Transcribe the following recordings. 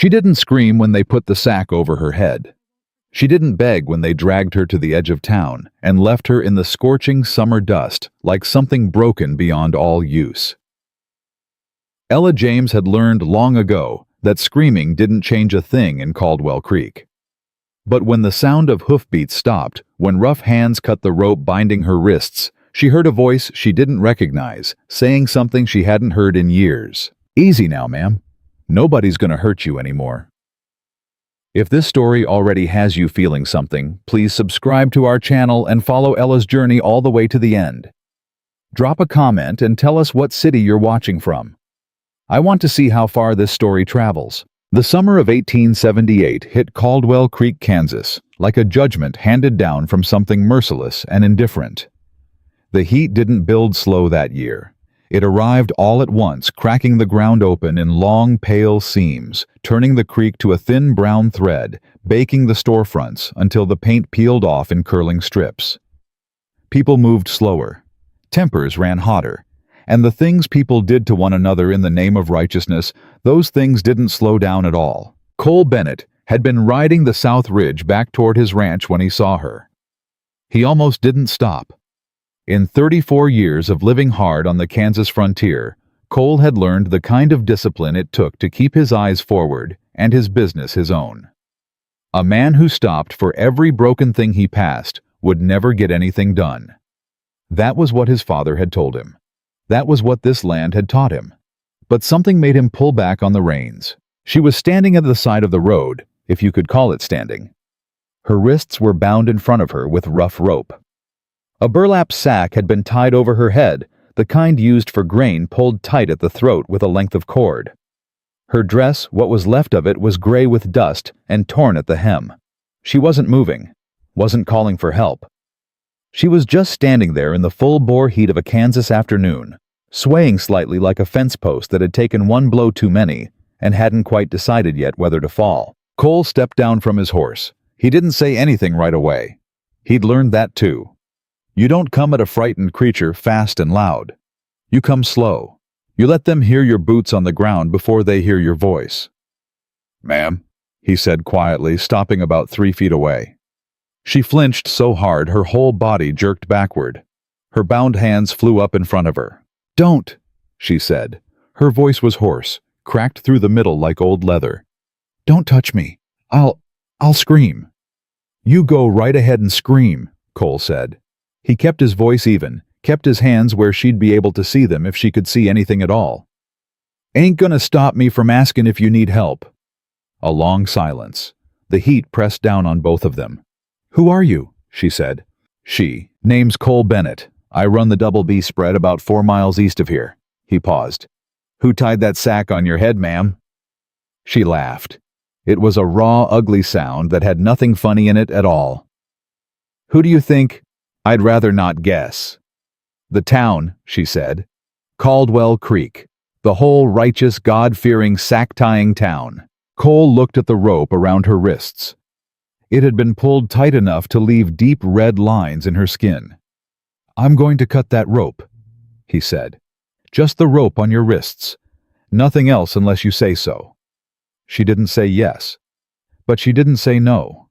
She didn't scream when they put the sack over her head. She didn't beg when they dragged her to the edge of town and left her in the scorching summer dust like something broken beyond all use. Ella James had learned long ago that screaming didn't change a thing in Caldwell Creek. But when the sound of hoofbeats stopped, when rough hands cut the rope binding her wrists, she heard a voice she didn't recognize, saying something she hadn't heard in years. "Easy now, ma'am. Nobody's gonna hurt you anymore." If this story already has you feeling something, please subscribe to our channel and follow Ella's journey all the way to the end. Drop a comment and tell us what city you're watching from. I want to see how far this story travels. The summer of 1878 hit Caldwell Creek, Kansas, like a judgment handed down from something merciless and indifferent. The heat didn't build slow that year. It arrived all at once, cracking the ground open in long, pale seams, turning the creek to a thin brown thread, baking the storefronts until the paint peeled off in curling strips. People moved slower. Tempers ran hotter. And the things people did to one another in the name of righteousness, those things didn't slow down at all. Cole Bennett had been riding the South Ridge back toward his ranch when he saw her. He almost didn't stop. In 34 years of living hard on the Kansas frontier, Cole had learned the kind of discipline it took to keep his eyes forward and his business his own. A man who stopped for every broken thing he passed would never get anything done. That was what his father had told him. That was what this land had taught him. But something made him pull back on the reins. She was standing at the side of the road, if you could call it standing. Her wrists were bound in front of her with rough rope. A burlap sack had been tied over her head, the kind used for grain pulled tight at the throat with a length of cord. Her dress, what was left of it, was gray with dust and torn at the hem. She wasn't moving, wasn't calling for help. She was just standing there in the full-bore heat of a Kansas afternoon, swaying slightly like a fence post that had taken one blow too many and hadn't quite decided yet whether to fall. Cole stepped down from his horse. He didn't say anything right away. He'd learned that too. You don't come at a frightened creature fast and loud. You come slow. You let them hear your boots on the ground before they hear your voice. "Ma'am," he said quietly, stopping about 3 feet away. She flinched so hard her whole body jerked backward. Her bound hands flew up in front of her. "Don't," she said. Her voice was hoarse, cracked through the middle like old leather. "Don't touch me. I'll scream." "You go right ahead and scream," Cole said. He kept his voice even, kept his hands where she'd be able to see them if she could see anything at all. "Ain't gonna stop me from asking if you need help." A long silence. The heat pressed down on both of them. "Who are you?" she said. "Name's Cole Bennett. I run the Double B spread about 4 miles east of here." He paused. "Who tied that sack on your head, ma'am?" She laughed. It was a raw, ugly sound that had nothing funny in it at all. "Who do you think?" "I'd rather not guess." "The town," she said. "Caldwell Creek. The whole righteous, God-fearing, sack-tying town." Cole looked at the rope around her wrists. It had been pulled tight enough to leave deep red lines in her skin. "I'm going to cut that rope," he said. "Just the rope on your wrists. Nothing else unless you say so." She didn't say yes, but she didn't say no.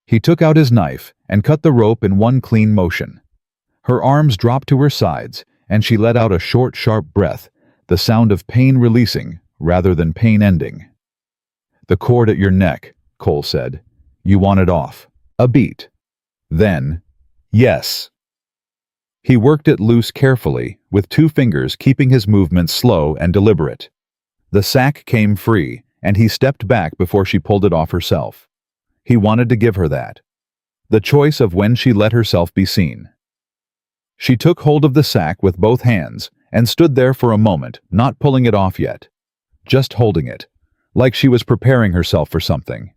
He took out his knife and cut the rope in one clean motion. Her arms dropped to her sides, and she let out a short, sharp breath, the sound of pain releasing rather than pain ending. "The cord at your neck," Cole said. "You want it off." A beat. Then, "Yes." He worked it loose carefully, with 2 fingers keeping his movements slow and deliberate. The sack came free, and he stepped back before she pulled it off herself. He wanted to give her that. The choice of when she let herself be seen. She took hold of the sack with both hands and stood there for a moment, not pulling it off yet. Just holding it, like she was preparing herself for something.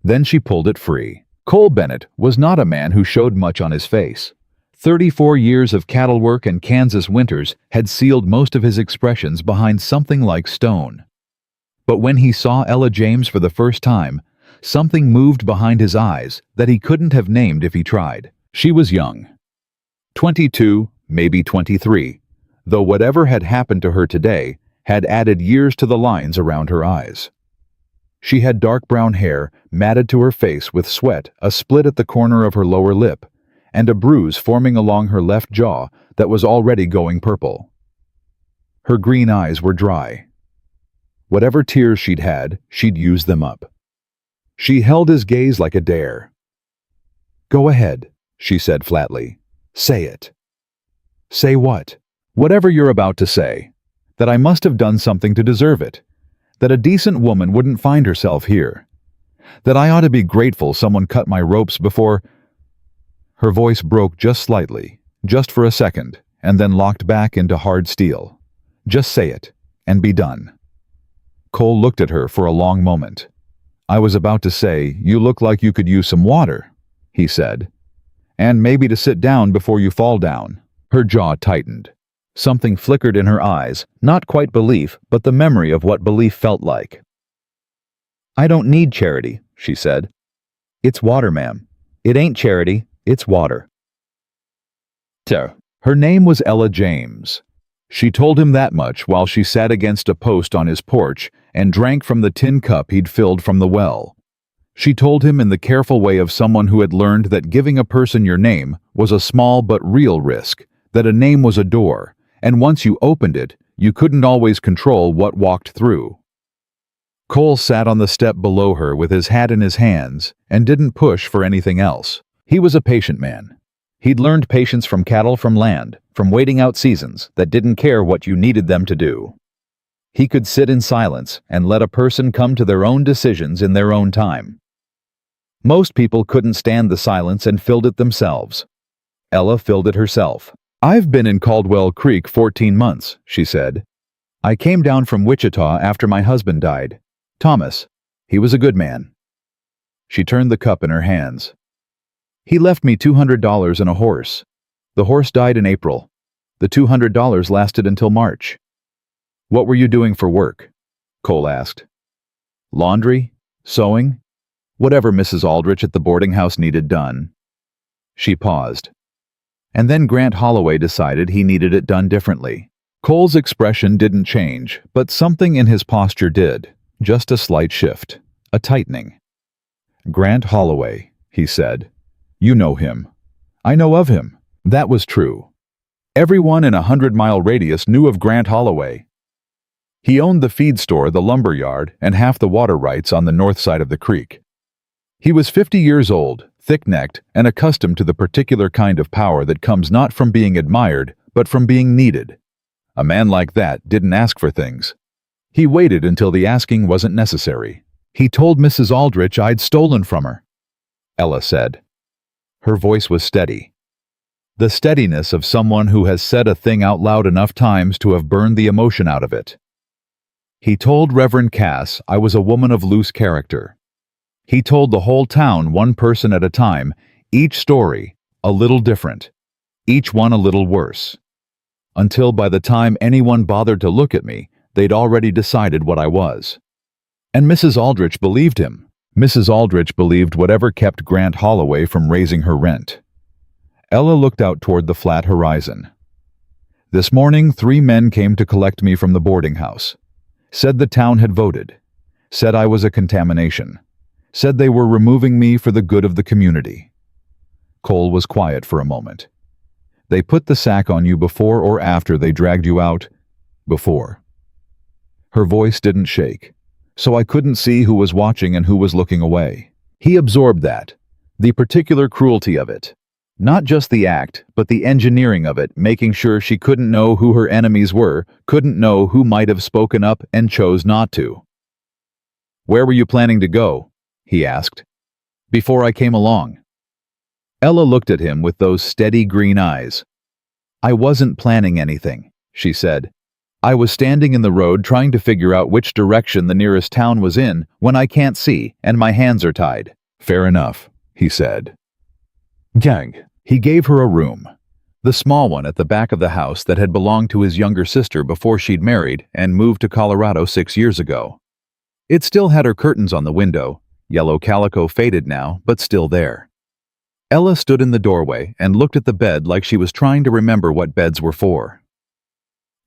Then she pulled it free. Cole Bennett was not a man who showed much on his face. 34 years of cattle work and Kansas winters had sealed most of his expressions behind something like stone. But when he saw Ella James for the first time, something moved behind his eyes that he couldn't have named if he tried. She was young. 22, maybe 23, though whatever had happened to her today had added years to the lines around her eyes. She had dark brown hair, matted to her face with sweat, a split at the corner of her lower lip, and a bruise forming along her left jaw that was already going purple. Her green eyes were dry. Whatever tears she'd had, she'd used them up. She held his gaze like a dare. "Go ahead," she said flatly. "Say it." "Say what?" "Whatever you're about to say. That I must have done something to deserve it. That a decent woman wouldn't find herself here. That I ought to be grateful someone cut my ropes before—" Her voice broke just slightly, just for a second, and then locked back into hard steel. "Just say it, and be done." Cole looked at her for a long moment. "I was about to say, you look like you could use some water," he said. "And maybe to sit down before you fall down." Her jaw tightened. Something flickered in her eyes, not quite belief, but the memory of what belief felt like. "I don't need charity," she said. "It's water, ma'am. It ain't charity, it's water." Her name was Ella James. She told him that much while she sat against a post on his porch and drank from the tin cup he'd filled from the well. She told him in the careful way of someone who had learned that giving a person your name was a small but real risk, that a name was a door, and once you opened it, you couldn't always control what walked through. Cole sat on the step below her with his hat in his hands and didn't push for anything else. He was a patient man. He'd learned patience from cattle from land, from waiting out seasons that didn't care what you needed them to do. He could sit in silence and let a person come to their own decisions in their own time. Most people couldn't stand the silence and filled it themselves. Ella filled it herself. "I've been in Caldwell Creek 14 months, she said. "I came down from Wichita after my husband died. Thomas. He was a good man." She turned the cup in her hands. "He left me $200 and a horse. The horse died in April. The $200 lasted until March." "What were you doing for work?" Cole asked. "Laundry? Sewing? Whatever Mrs. Aldrich at the boarding house needed done." She paused. And then Grant Holloway decided he needed it done differently. Cole's expression didn't change, but something in his posture did. Just a slight shift. A tightening. "Grant Holloway," he said. "You know him." "I know of him." That was true. Everyone in a 100-mile radius knew of Grant Holloway. He owned the feed store, the lumber yard, and half the water rights on the north side of the creek. He was 50 years old, thick-necked, and accustomed to the particular kind of power that comes not from being admired, but from being needed. A man like that didn't ask for things. He waited until the asking wasn't necessary. "He told Mrs. Aldrich I'd stolen from her," Ella said. Her voice was steady. The steadiness of someone who has said a thing out loud enough times to have burned the emotion out of it. "He told Reverend Cass I was a woman of loose character. He told the whole town one person at a time, each story a little different, each one a little worse. Until by the time anyone bothered to look at me, they'd already decided what I was. And Mrs. Aldrich believed him. Mrs. Aldrich believed whatever kept Grant Holloway from raising her rent." Ella looked out toward the flat horizon. "This morning 3 men came to collect me from the boarding house. Said the town had voted. Said I was a contamination. Said they were removing me for the good of the community." Cole was quiet for a moment. "They put the sack on you before or after they dragged you out?" "Before." Her voice didn't shake, so I couldn't see who was watching and who was looking away. He absorbed that, the particular cruelty of it. Not just the act, but the engineering of it, making sure she couldn't know who her enemies were, couldn't know who might have spoken up and chose not to. "Where were you planning to go?" he asked. "Before I came along." Ella looked at him with those steady green eyes. "I wasn't planning anything," she said. "I was standing in the road trying to figure out which direction the nearest town was in when I can't see and my hands are tied." "Fair enough," he said. Gang. He gave her a room. The small one at the back of the house that had belonged to his younger sister before she'd married and moved to Colorado 6 years ago. It still had her curtains on the window, yellow calico faded now, but still there. Ella stood in the doorway and looked at the bed like she was trying to remember what beds were for.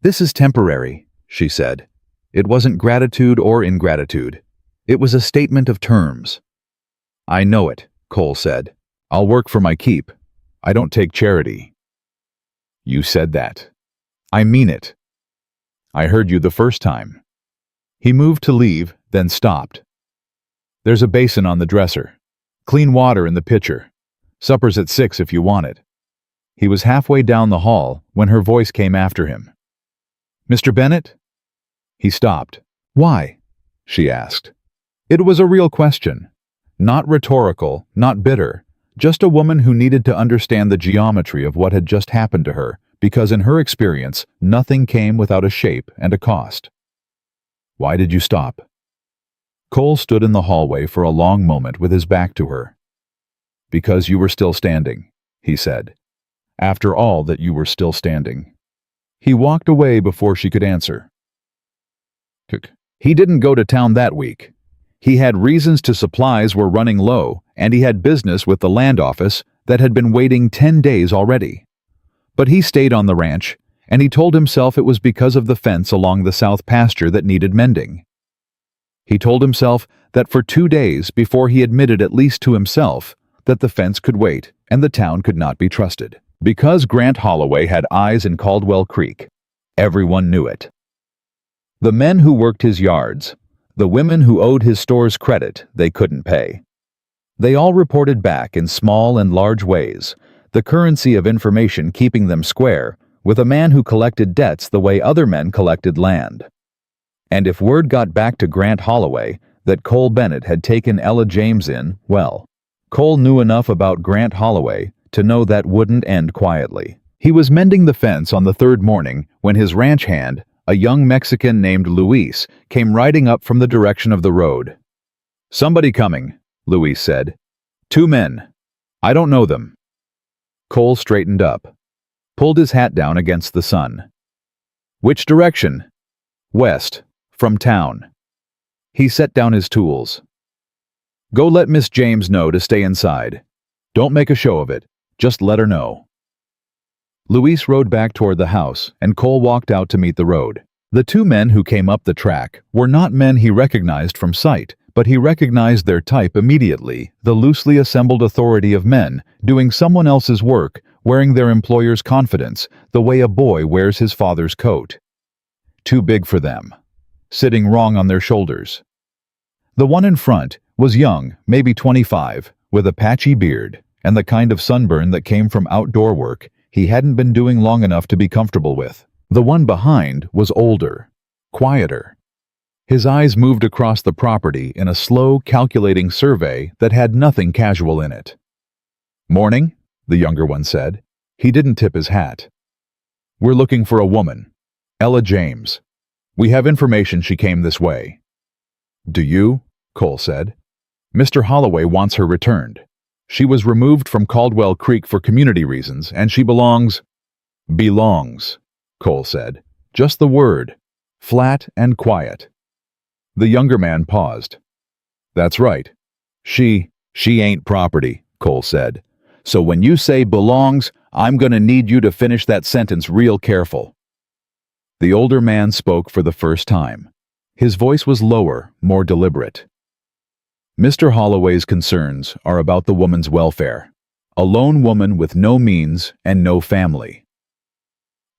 "This is temporary," she said. It wasn't gratitude or ingratitude. It was a statement of terms. "I know it," Cole said. "I'll work for my keep. I don't take charity." "You said that." "I mean it." "I heard you the first time." He moved to leave, then stopped. "There's a basin on the dresser. Clean water in the pitcher. Supper's at 6 if you want it." He was halfway down the hall when her voice came after him. "Mr. Bennett?" He stopped. "Why?" she asked. It was a real question. Not rhetorical, not bitter, just a woman who needed to understand the geometry of what had just happened to her, because in her experience, nothing came without a shape and a cost. "Why did you stop?" Cole stood in the hallway for a long moment with his back to her. "Because you were still standing," he said. "After all that you were still standing." He walked away before she could answer. He didn't go to town that week. He had reasons to supplies were running low, and he had business with the land office that had been waiting 10 days already. But he stayed on the ranch, and he told himself it was because of the fence along the south pasture that needed mending. He told himself that for 2 days before he admitted, at least to himself, that the fence could wait and the town could not be trusted. Because Grant Holloway had eyes in Caldwell Creek. Everyone knew it. The men who worked his yards, the women who owed his stores credit they couldn't pay. They all reported back in small and large ways, the currency of information keeping them square, with a man who collected debts the way other men collected land. And if word got back to Grant Holloway that Cole Bennett had taken Ella James in, well, Cole knew enough about Grant Holloway to know that wouldn't end quietly. He was mending the fence on the third morning when his ranch hand, a young Mexican named Luis, came riding up from the direction of the road. "Somebody coming," Luis said. "2 men. I don't know them." Cole straightened up, pulled his hat down against the sun. "Which direction?" "West, from town." He set down his tools. "Go let Miss James know to stay inside. Don't make a show of it. Just let her know." Luis rode back toward the house, and Cole walked out to meet the road. The 2 men who came up the track were not men he recognized from sight, but he recognized their type immediately, the loosely assembled authority of men, doing someone else's work, wearing their employer's confidence, the way a boy wears his father's coat. Too big for them. Sitting wrong on their shoulders. The one in front was young, maybe 25, with a patchy beard, and the kind of sunburn that came from outdoor work he hadn't been doing long enough to be comfortable with. The one behind was older, quieter. His eyes moved across the property in a slow, calculating survey that had nothing casual in it. "Morning," the younger one said. He didn't tip his hat. "We're looking for a woman. Ella James. We have information she came this way." "Do you?" Cole said. "Mr. Holloway wants her returned. She was removed from Caldwell Creek for community reasons, and she belongs." "Belongs," Cole said. Just the word. Flat and quiet. The younger man paused. "That's right. She ain't property," Cole said. "So when you say belongs, I'm gonna need you to finish that sentence real careful." The older man spoke for the first time. His voice was lower, more deliberate. "Mr. Holloway's concerns are about the woman's welfare. A lone woman with no means and no family."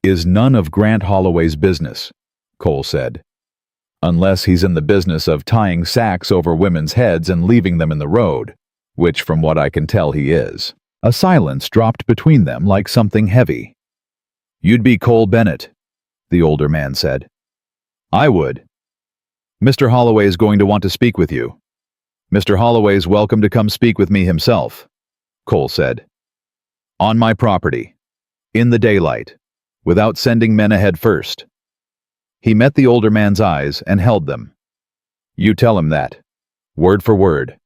"Is none of Grant Holloway's business," Cole said. "Unless he's in the business of tying sacks over women's heads and leaving them in the road, which from what I can tell he is." A silence dropped between them like something heavy. "You'd be Cole Bennett," the older man said. "I would." "Mr. Holloway is going to want to speak with you." "Mr. Holloway's welcome to come speak with me himself," Cole said. "On my property. In the daylight. Without sending men ahead first." He met the older man's eyes and held them. "You tell him that. Word for word."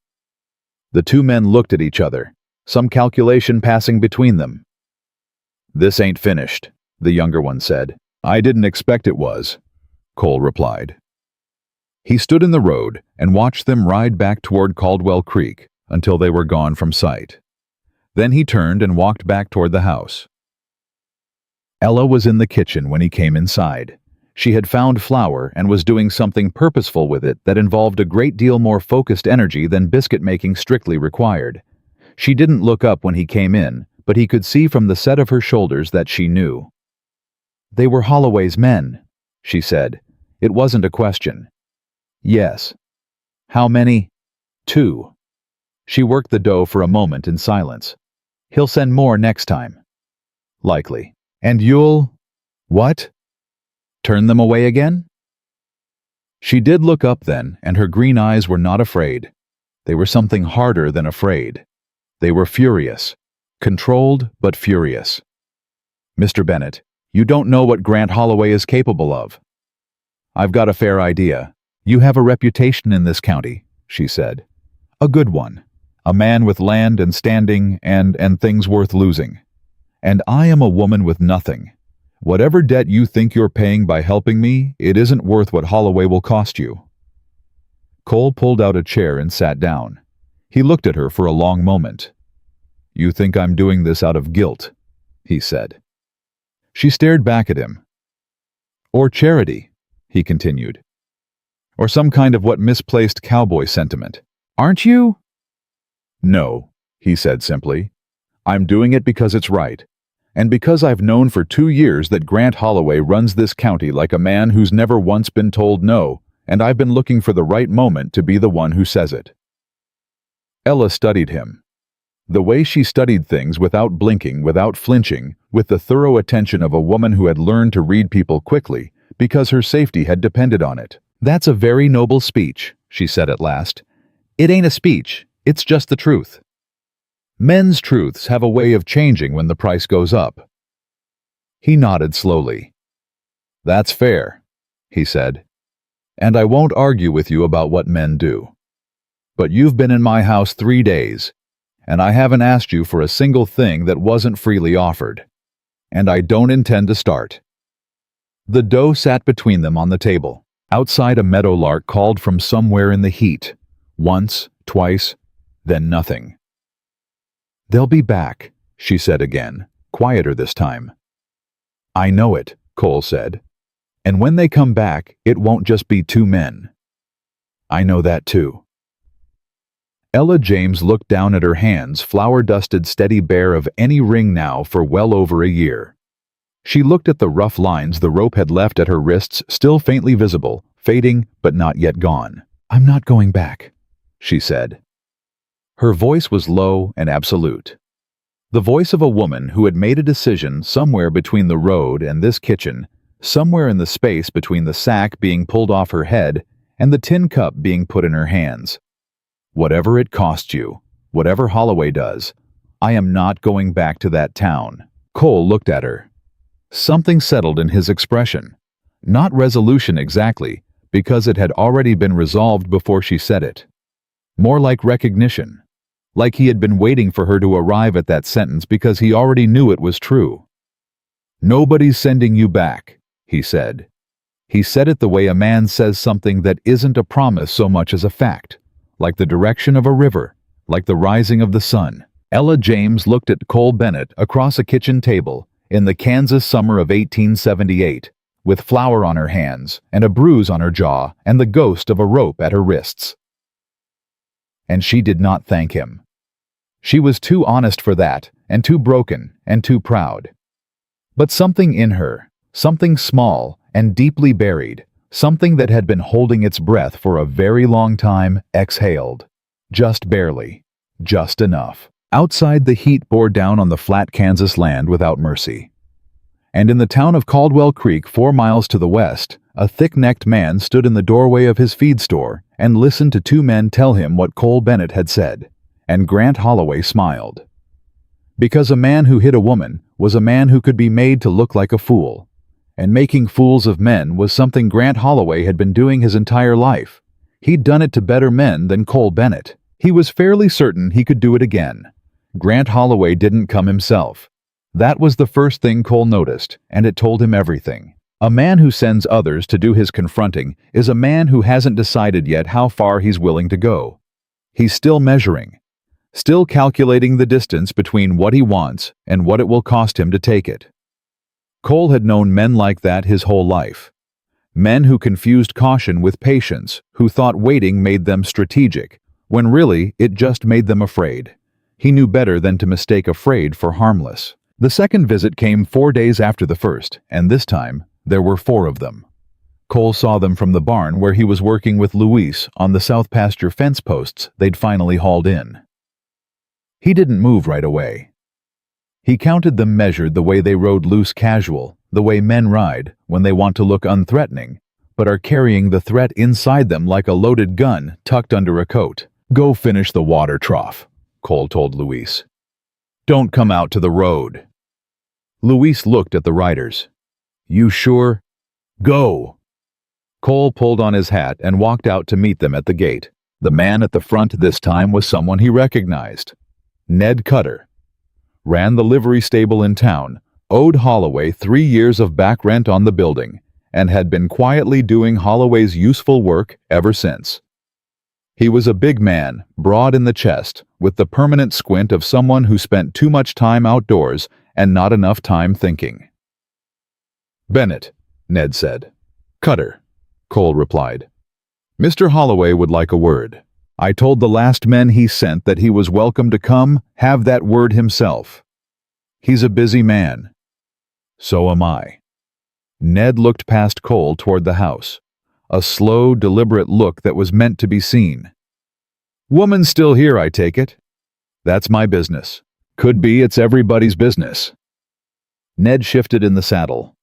The 2 men looked at each other, some calculation passing between them. "This ain't finished," the younger one said. "I didn't expect it was," Cole replied. He stood in the road and watched them ride back toward Caldwell Creek until they were gone from sight. Then he turned and walked back toward the house. Ella was in the kitchen when he came inside. She had found flour and was doing something purposeful with it that involved a great deal more focused energy than biscuit making strictly required. She didn't look up when he came in, but he could see from the set of her shoulders that she knew. "They were Holloway's men," she said. It wasn't a question. "Yes." "How many?" "2." She worked the dough for a moment in silence. "He'll send more next time." "Likely. And you'll—" "What? Turn them away again?" She did look up then, and her green eyes were not afraid. They were something harder than afraid. They were furious. Controlled, but furious. "Mr. Bennett, you don't know what Grant Holloway is capable of." "I've got a fair idea. You have a reputation in this county," she said. "A good one. A man with land and standing and things worth losing. And I am a woman with nothing. Whatever debt you think you're paying by helping me, it isn't worth what Holloway will cost you." Cole pulled out a chair and sat down. He looked at her for a long moment. "You think I'm doing this out of guilt," he said. She stared back at him. "Or charity," he continued. "Or some kind of what misplaced cowboy sentiment. Aren't you?" "No," he said simply. "I'm doing it because it's right. And because I've known for 2 years that Grant Holloway runs this county like a man who's never once been told no, and I've been looking for the right moment to be the one who says it." Ella studied him. The way she studied things without blinking, without flinching, with the thorough attention of a woman who had learned to read people quickly, because her safety had depended on it. "That's a very noble speech," she said at last. "It ain't a speech, it's just the truth. Men's truths have a way of changing when the price goes up." He nodded slowly. "That's fair," he said. "And I won't argue with you about what men do. But you've been in my house 3 days, and I haven't asked you for a single thing that wasn't freely offered. And I don't intend to start." The dough sat between them on the table. Outside, a meadowlark called from somewhere in the heat. Once, twice, then nothing. "They'll be back," she said again, quieter this time. "I know it," Cole said. "And when they come back, it won't just be 2 men." "I know that too." Ella James looked down at her hands, flour-dusted, steady, bare of any ring now for well over a year. She looked at the rough lines the rope had left at her wrists, still faintly visible, fading but not yet gone. "I'm not going back," she said. Her voice was low and absolute. The voice of a woman who had made a decision somewhere between the road and this kitchen, somewhere in the space between the sack being pulled off her head and the tin cup being put in her hands. "Whatever it costs you, whatever Holloway does, I am not going back to that town." Cole looked at her. Something settled in his expression. Not resolution exactly, because it had already been resolved before she said it. More like recognition. Like he had been waiting for her to arrive at that sentence because he already knew it was true. "Nobody's sending you back," he said. He said it the way a man says something that isn't a promise so much as a fact, like the direction of a river, like the rising of the sun. Ella James looked at Cole Bennett across a kitchen table in the Kansas summer of 1878, with flour on her hands and a bruise on her jaw and the ghost of a rope at her wrists. And she did not thank him. She was too honest for that, and too broken, and too proud. But something in her, something small and deeply buried, something that had been holding its breath for a very long time, exhaled. Just barely. Just enough. Outside, the heat bore down on the flat Kansas land without mercy. And in the town of Caldwell Creek, 4 miles to the west, a thick-necked man stood in the doorway of his feed store and listened to 2 men tell him what Cole Bennett had said, and Grant Holloway smiled. Because a man who hit a woman was a man who could be made to look like a fool, and making fools of men was something Grant Holloway had been doing his entire life. He'd done it to better men than Cole Bennett. He was fairly certain he could do it again. Grant Holloway didn't come himself. That was the first thing Cole noticed, and it told him everything. A man who sends others to do his confronting is a man who hasn't decided yet how far he's willing to go. He's still measuring, still calculating the distance between what he wants and what it will cost him to take it. Cole had known men like that his whole life. Men who confused caution with patience, who thought waiting made them strategic, when really it just made them afraid. He knew better than to mistake afraid for harmless. The second visit came 4 days after the first, and this time there were 4 of them. Cole saw them from the barn where he was working with Luis on the south pasture fence posts they'd finally hauled in. He didn't move right away. He counted them measured the way they rode loose casual, the way men ride when they want to look unthreatening, but are carrying the threat inside them like a loaded gun tucked under a coat. "Go finish the water trough," Cole told Luis. "Don't come out to the road." Luis looked at the riders. "You sure? Go." Cole pulled on his hat and walked out to meet them at the gate. The man at the front this time was someone he recognized. Ned Cutter. Ran the livery stable in town, owed Holloway 3 years of back rent on the building, and had been quietly doing Holloway's useful work ever since. He was a big man, broad in the chest, with the permanent squint of someone who spent too much time outdoors and not enough time thinking. "Bennett," Ned said. "Cutter," Cole replied. "Mr. Holloway would like a word. I told the last men he sent that he was welcome to come have that word himself. He's a busy man." "So am I." Ned looked past Cole toward the house, a slow, deliberate look that was meant to be seen. "Woman's still here, I take it?" "That's my business. Could be it's everybody's business." Ned shifted in the saddle.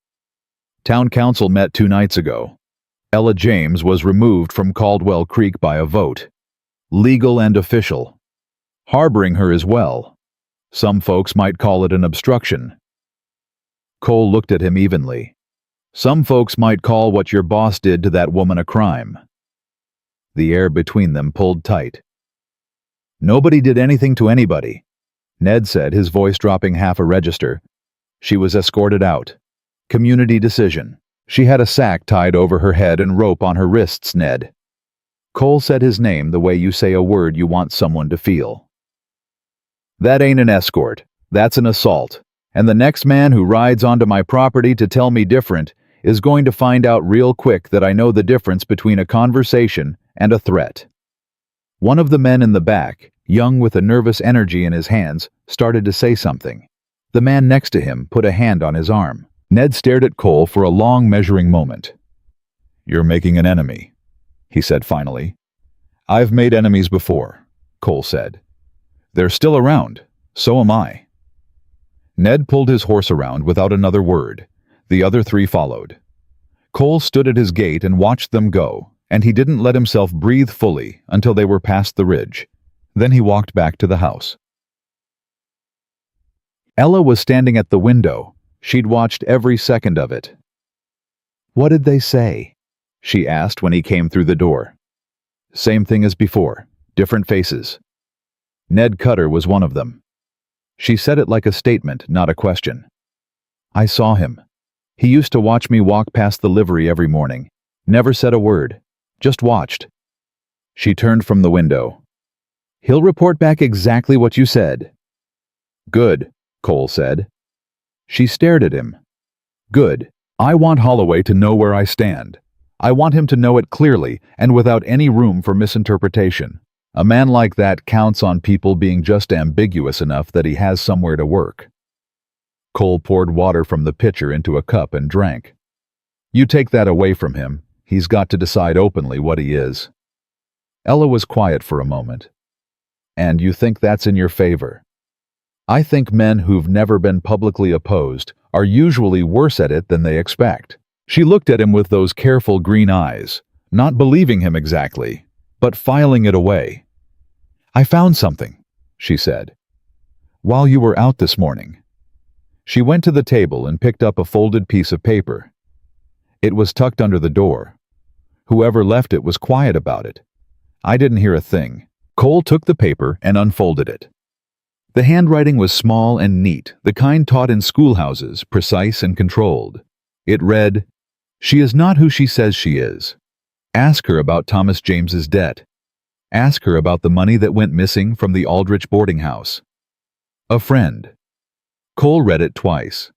"Town council met 2 nights ago. Ella James was removed from Caldwell Creek by a vote. Legal and official. Harboring her as well. Some folks might call it an obstruction." Cole looked at him evenly. "Some folks might call what your boss did to that woman a crime." The air between them pulled tight. "Nobody did anything to anybody," Ned said, his voice dropping half a register. "She was escorted out. Community decision. She had a sack tied over her head and rope on her wrists, Ned." Cole said his name the way you say a word you want someone to feel. "That ain't an escort. That's an assault. And the next man who rides onto my property to tell me different is going to find out real quick that I know the difference between a conversation and a threat." One of the men in the back, young with a nervous energy in his hands, started to say something. The man next to him put a hand on his arm. Ned stared at Cole for a long measuring moment. "You're making an enemy," he said finally. "I've made enemies before," Cole said. "They're still around. So am I." Ned pulled his horse around without another word. The other 3 followed. Cole stood at his gate and watched them go, and he didn't let himself breathe fully until they were past the ridge. Then he walked back to the house. Ella was standing at the window. She'd watched every second of it. "What did they say?" she asked when he came through the door. "Same thing as before. Different faces. Ned Cutter was one of them." She said it like a statement, not a question. "I saw him. He used to watch me walk past the livery every morning. Never said a word. Just watched." She turned from the window. "He'll report back exactly what you said." "Good," Cole said. She stared at him. "Good. I want Holloway to know where I stand. I want him to know it clearly and without any room for misinterpretation. A man like that counts on people being just ambiguous enough that he has somewhere to work." Cole poured water from the pitcher into a cup and drank. "You take that away from him, he's got to decide openly what he is." Ella was quiet for a moment. "And you think that's in your favor?" "I think men who've never been publicly opposed are usually worse at it than they expect." She looked at him with those careful green eyes, not believing him exactly, but filing it away. "I found something," she said. "While you were out this morning." She went to the table and picked up a folded piece of paper. It was tucked under the door. Whoever left it was quiet about it. I didn't hear a thing. Cole took the paper and unfolded it. The handwriting was small and neat, the kind taught in schoolhouses, precise and controlled. It read, "She is not who she says she is. Ask her about Thomas James's debt. Ask her about the money that went missing from the Aldrich boarding house. A friend." Cole read it twice.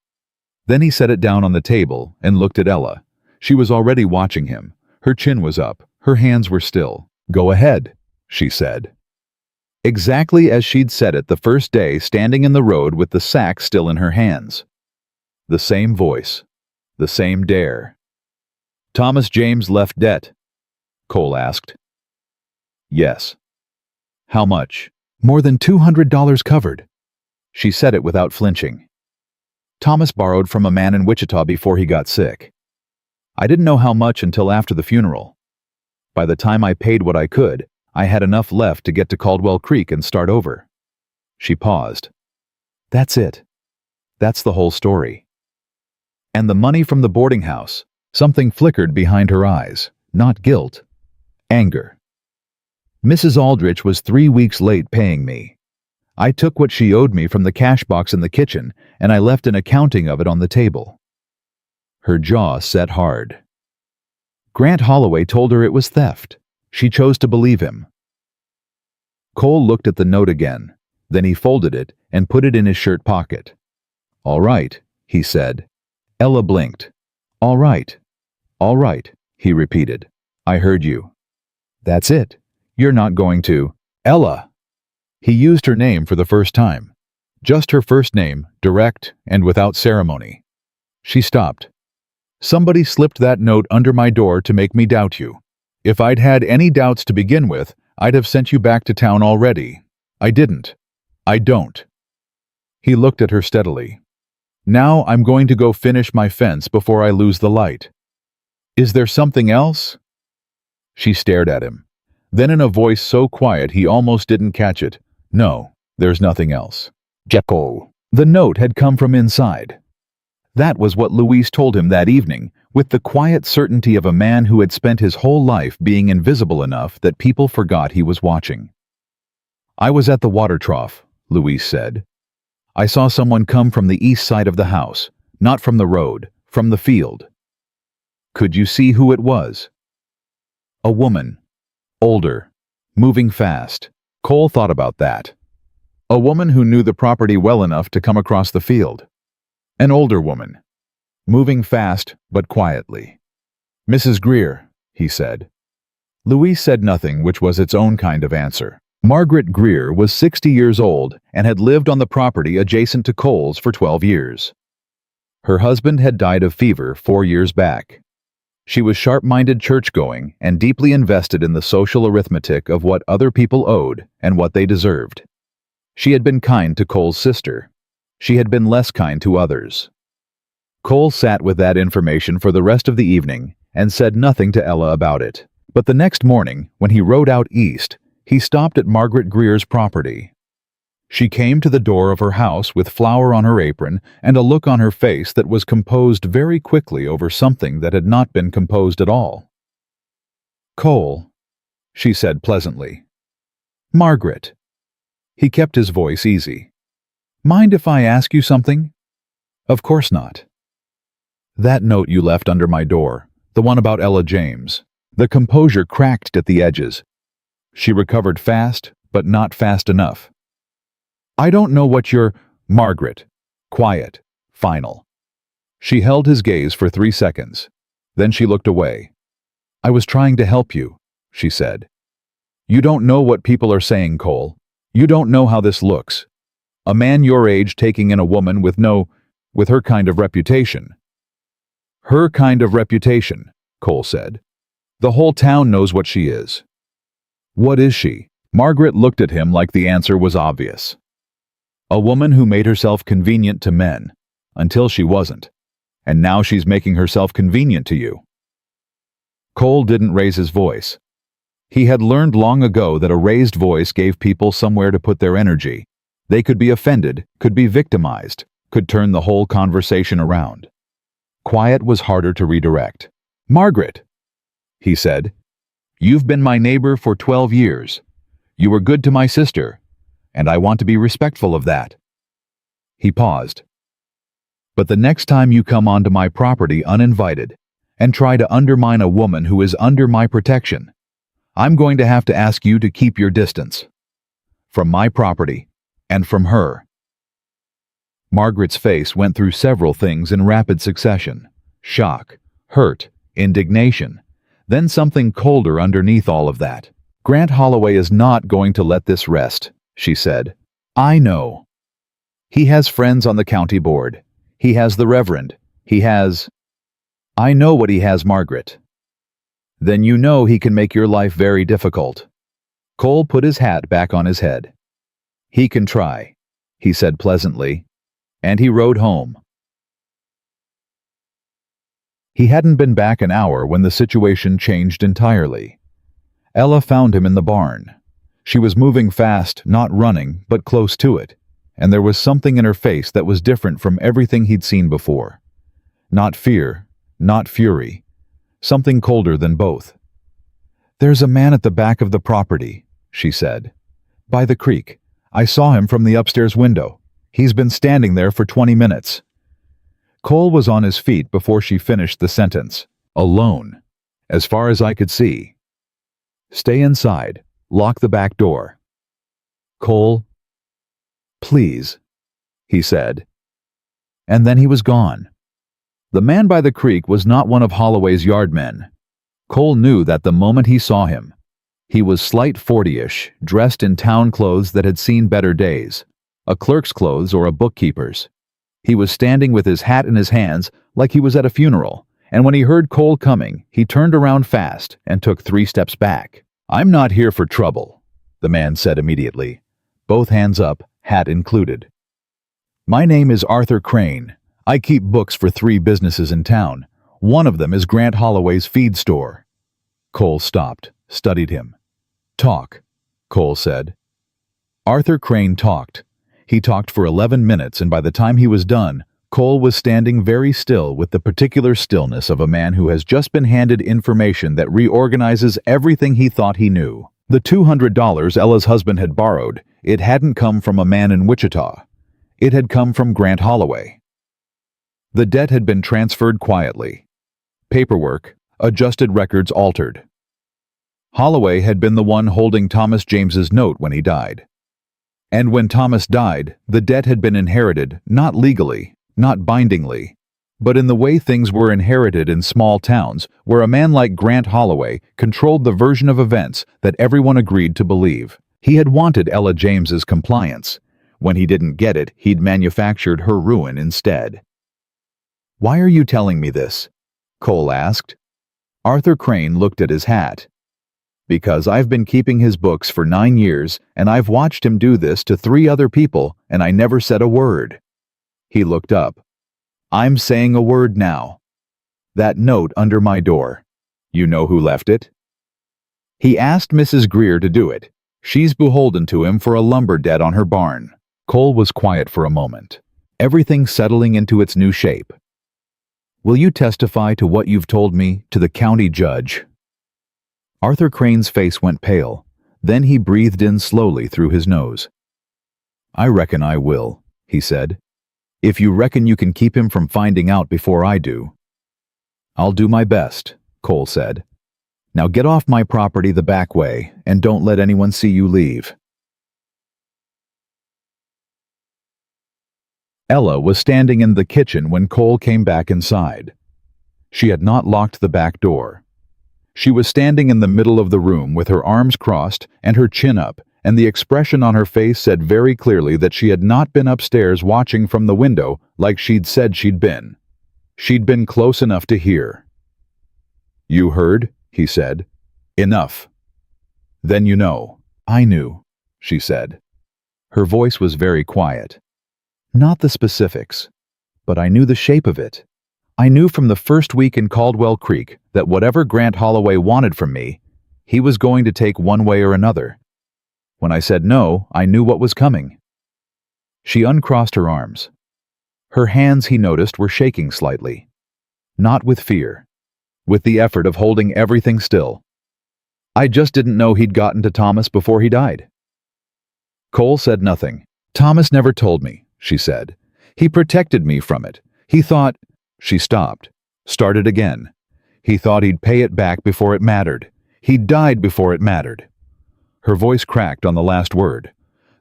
Then he set it down on the table and looked at Ella. She was already watching him. Her chin was up, her hands were still. "Go ahead," she said. Exactly as she'd said it the first day, standing in the road with the sack still in her hands. The same voice, the same dare. "Thomas James left debt?" Cole asked. "Yes." "How much?" "More than $200 covered." She said it without flinching. "Thomas borrowed from a man in Wichita before he got sick. I didn't know how much until after the funeral. By the time I paid what I could, I had enough left to get to Caldwell Creek and start over." She paused. "That's it. That's the whole story." "And the money from the boarding house." Something flickered behind her eyes. Not guilt. Anger. "Mrs. Aldrich was 3 weeks late paying me. I took what she owed me from the cash box in the kitchen, and I left an accounting of it on the table." Her jaw set hard. Grant Holloway told her it was theft. She chose to believe him. Cole looked at the note again. Then he folded it and put it in his shirt pocket. "All right," he said. Ella blinked. "All right. All right," he repeated. "I heard you." "That's it. You're not going to—" "Ella!" He used her name for the first time. Just her first name, direct and without ceremony. She stopped. "Somebody slipped that note under my door to make me doubt you. If I'd had any doubts to begin with, I'd have sent you back to town already. I didn't. I don't." He looked at her steadily. "Now I'm going to go finish my fence before I lose the light. Is there something else?" She stared at him. Then in a voice so quiet he almost didn't catch it, "No, there's nothing else." Jekyll. The note had come from inside. That was what Louise told him that evening, with the quiet certainty of a man who had spent his whole life being invisible enough that people forgot he was watching. "I was at the water trough," Louise said. "I saw someone come from the east side of the house, not from the road, from the field." "Could you see who it was?" "A woman. Older. Moving fast." Cole thought about that. A woman who knew the property well enough to come across the field. An older woman. Moving fast, but quietly. "Mrs. Greer," he said. Louise said nothing, which was its own kind of answer. Margaret Greer was 60 years old and had lived on the property adjacent to Cole's for 12 years. Her husband had died of fever 4 years back. She was sharp-minded church-going and deeply invested in the social arithmetic of what other people owed and what they deserved. She had been kind to Cole's sister. She had been less kind to others. Cole sat with that information for the rest of the evening and said nothing to Ella about it. But the next morning, when he rode out east, he stopped at Margaret Greer's property. She came to the door of her house with flour on her apron and a look on her face that was composed very quickly over something that had not been composed at all. "Cole," she said pleasantly. "Margaret." He kept his voice easy. "Mind if I ask you something?" "Of course not." "That note you left under my door, the one about Ella James." The composure cracked at the edges. She recovered fast, but not fast enough. "I don't know what you're—" "Margaret." Quiet. Final. She held his gaze for 3 seconds. Then she looked away. "I was trying to help you," she said. "You don't know what people are saying, Cole. You don't know how this looks. A man your age taking in a woman with her kind of reputation." "Her kind of reputation," Cole said. "The whole town knows what she is." "What is she?" Margaret looked at him like the answer was obvious. "A woman who made herself convenient to men, until she wasn't. And now she's making herself convenient to you." Cole didn't raise his voice. He had learned long ago that a raised voice gave people somewhere to put their energy. They could be offended, could be victimized, could turn the whole conversation around. Quiet was harder to redirect. "Margaret," he said, "you've been my neighbor for 12 years. You were good to my sister, and I want to be respectful of that." He paused. "But the next time you come onto my property uninvited and try to undermine a woman who is under my protection, I'm going to have to ask you to keep your distance. From my property, and from her." Margaret's face went through several things in rapid succession: shock, hurt, indignation, then something colder underneath all of that. "Grant Holloway is not going to let this rest," she said. "I know. He has friends on the county board. He has the Reverend. He has—" "I know what he has, Margaret." "Then you know he can make your life very difficult." Cole put his hat back on his head. "He can try," he said pleasantly, and he rode home. He hadn't been back an hour when the situation changed entirely. Ella found him in the barn. She was moving fast, not running, but close to it, and there was something in her face that was different from everything he'd seen before. Not fear, not fury, something colder than both. "There's a man at the back of the property," she said. "By the creek. I saw him from the upstairs window. He's been standing there for 20 minutes. Cole was on his feet before she finished the sentence. "Alone, as far as I could see. Stay inside. Lock the back door." "Cole, please," he said. And then he was gone. The man by the creek was not one of Holloway's yardmen. Cole knew that the moment he saw him. He was slight 40-ish, dressed in town clothes that had seen better days, a clerk's clothes or a bookkeeper's. He was standing with his hat in his hands like he was at a funeral, and when he heard Cole coming, he turned around fast and took 3 steps back. "I'm not here for trouble," the man said immediately, both hands up, hat included. "My name is Arthur Crane. I keep books for 3 businesses in town. One of them is Grant Holloway's feed store." Cole stopped, studied him. "Talk," Cole said. Arthur Crane talked. He talked for 11 minutes, and by the time he was done, Cole was standing very still with the particular stillness of a man who has just been handed information that reorganizes everything he thought he knew. The $200 Ella's husband had borrowed, it hadn't come from a man in Wichita. It had come from Grant Holloway. The debt had been transferred quietly. Paperwork, adjusted records altered. Holloway had been the one holding Thomas James's note when he died. And when Thomas died, the debt had been inherited, not legally, not bindingly, but in the way things were inherited in small towns, where a man like Grant Holloway controlled the version of events that everyone agreed to believe. He had wanted Ella James's compliance. When he didn't get it, he'd manufactured her ruin instead. "Why are you telling me this?" Cole asked. Arthur Crane looked at his hat. "Because I've been keeping his books for 9 years, and I've watched him do this to 3 other people, and I never said a word." He looked up. "I'm saying a word now. That note under my door. You know who left it?" "He asked Mrs. Greer to do it. She's beholden to him for a lumber debt on her barn." Cole was quiet for a moment, everything settling into its new shape. "Will you testify to what you've told me to the county judge?" Arthur Crane's face went pale. Then he breathed in slowly through his nose. "I reckon I will," he said. "If you reckon you can keep him from finding out before I do." "I'll do my best," Cole said. "Now get off my property the back way, and don't let anyone see you leave." Ella was standing in the kitchen when Cole came back inside. She had not locked the back door. She was standing in the middle of the room with her arms crossed and her chin up, and the expression on her face said very clearly that she had not been upstairs watching from the window like she'd said she'd been. She'd been close enough to hear. "You heard?" he said. "Enough." "Then you know." "I knew," she said. Her voice was very quiet. "Not the specifics, but I knew the shape of it. I knew from the first week in Caldwell Creek that whatever Grant Holloway wanted from me, he was going to take one way or another. When I said no, I knew what was coming." She uncrossed her arms. Her hands, he noticed, were shaking slightly. Not with fear, with the effort of holding everything still. "I just didn't know he'd gotten to Thomas before he died." Cole said nothing. "Thomas never told me," she said. "He protected me from it. He thought—" She stopped, started again. "He thought he'd pay it back before it mattered. He died before it mattered." Her voice cracked on the last word.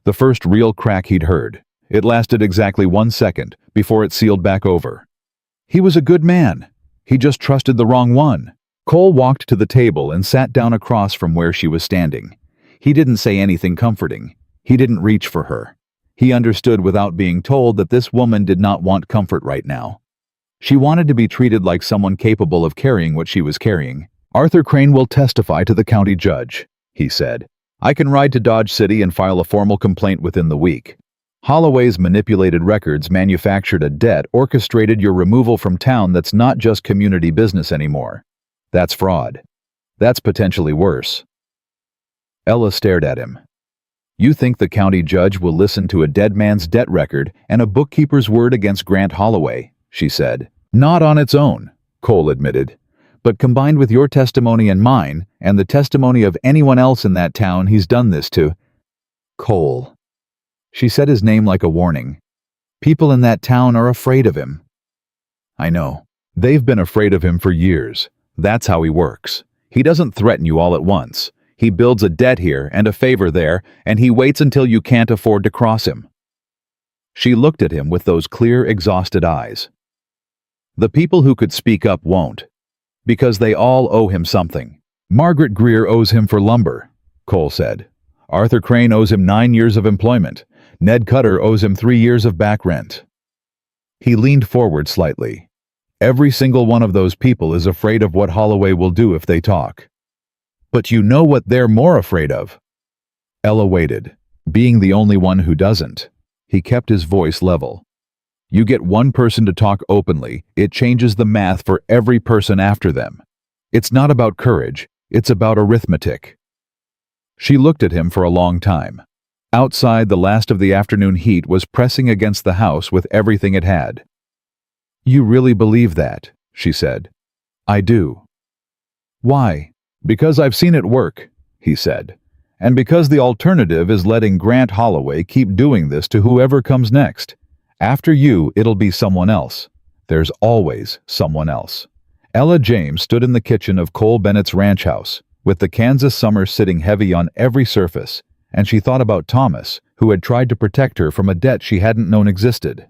The first real crack he'd heard. It lasted exactly 1 second before it sealed back over. "He was a good man. He just trusted the wrong one. Cole walked to the table and sat down across from where she was standing. He didn't say anything comforting. He didn't reach for her. He understood without being told that this woman did not want comfort right now. She wanted to be treated like someone capable of carrying what she was carrying. "Arthur Crane will testify to the county judge," he said. "I can ride to Dodge City and file a formal complaint within the week. Holloway's manipulated records manufactured a debt orchestrated your removal from town that's not just community business anymore. That's fraud. That's potentially worse." Ella stared at him. "You think the county judge will listen to a dead man's debt record and a bookkeeper's word against Grant Holloway?" she said. "Not on its own," Cole admitted. "But combined with your testimony and mine, and the testimony of anyone else in that town he's done this to—" "Cole." She said his name like a warning. "People in that town are afraid of him." "I know. They've been afraid of him for years. That's how he works. He doesn't threaten you all at once. He builds a debt here and a favor there, and he waits until you can't afford to cross him." She looked at him with those clear, exhausted eyes. "The people who could speak up won't. Because they all owe him something. Margaret Greer owes him for lumber," Cole said. "Arthur Crane owes him 9 years of employment. Ned Cutter owes him 3 years of back rent." He leaned forward slightly. "Every single one of those people is afraid of what Holloway will do if they talk. But you know what they're more afraid of?" Ella waited, being the only one who doesn't. He kept his voice level. "You get one person to talk openly, it changes the math for every person after them. It's not about courage, it's about arithmetic." She looked at him for a long time. Outside, the last of the afternoon heat was pressing against the house with everything it had. "You really believe that?" she said. "I do." "Why?" "Because I've seen it work," he said. "And because the alternative is letting Grant Holloway keep doing this to whoever comes next. After you, it'll be someone else. There's always someone else." Ella James stood in the kitchen of Cole Bennett's ranch house, with the Kansas summer sitting heavy on every surface, and she thought about Thomas, who had tried to protect her from a debt she hadn't known existed.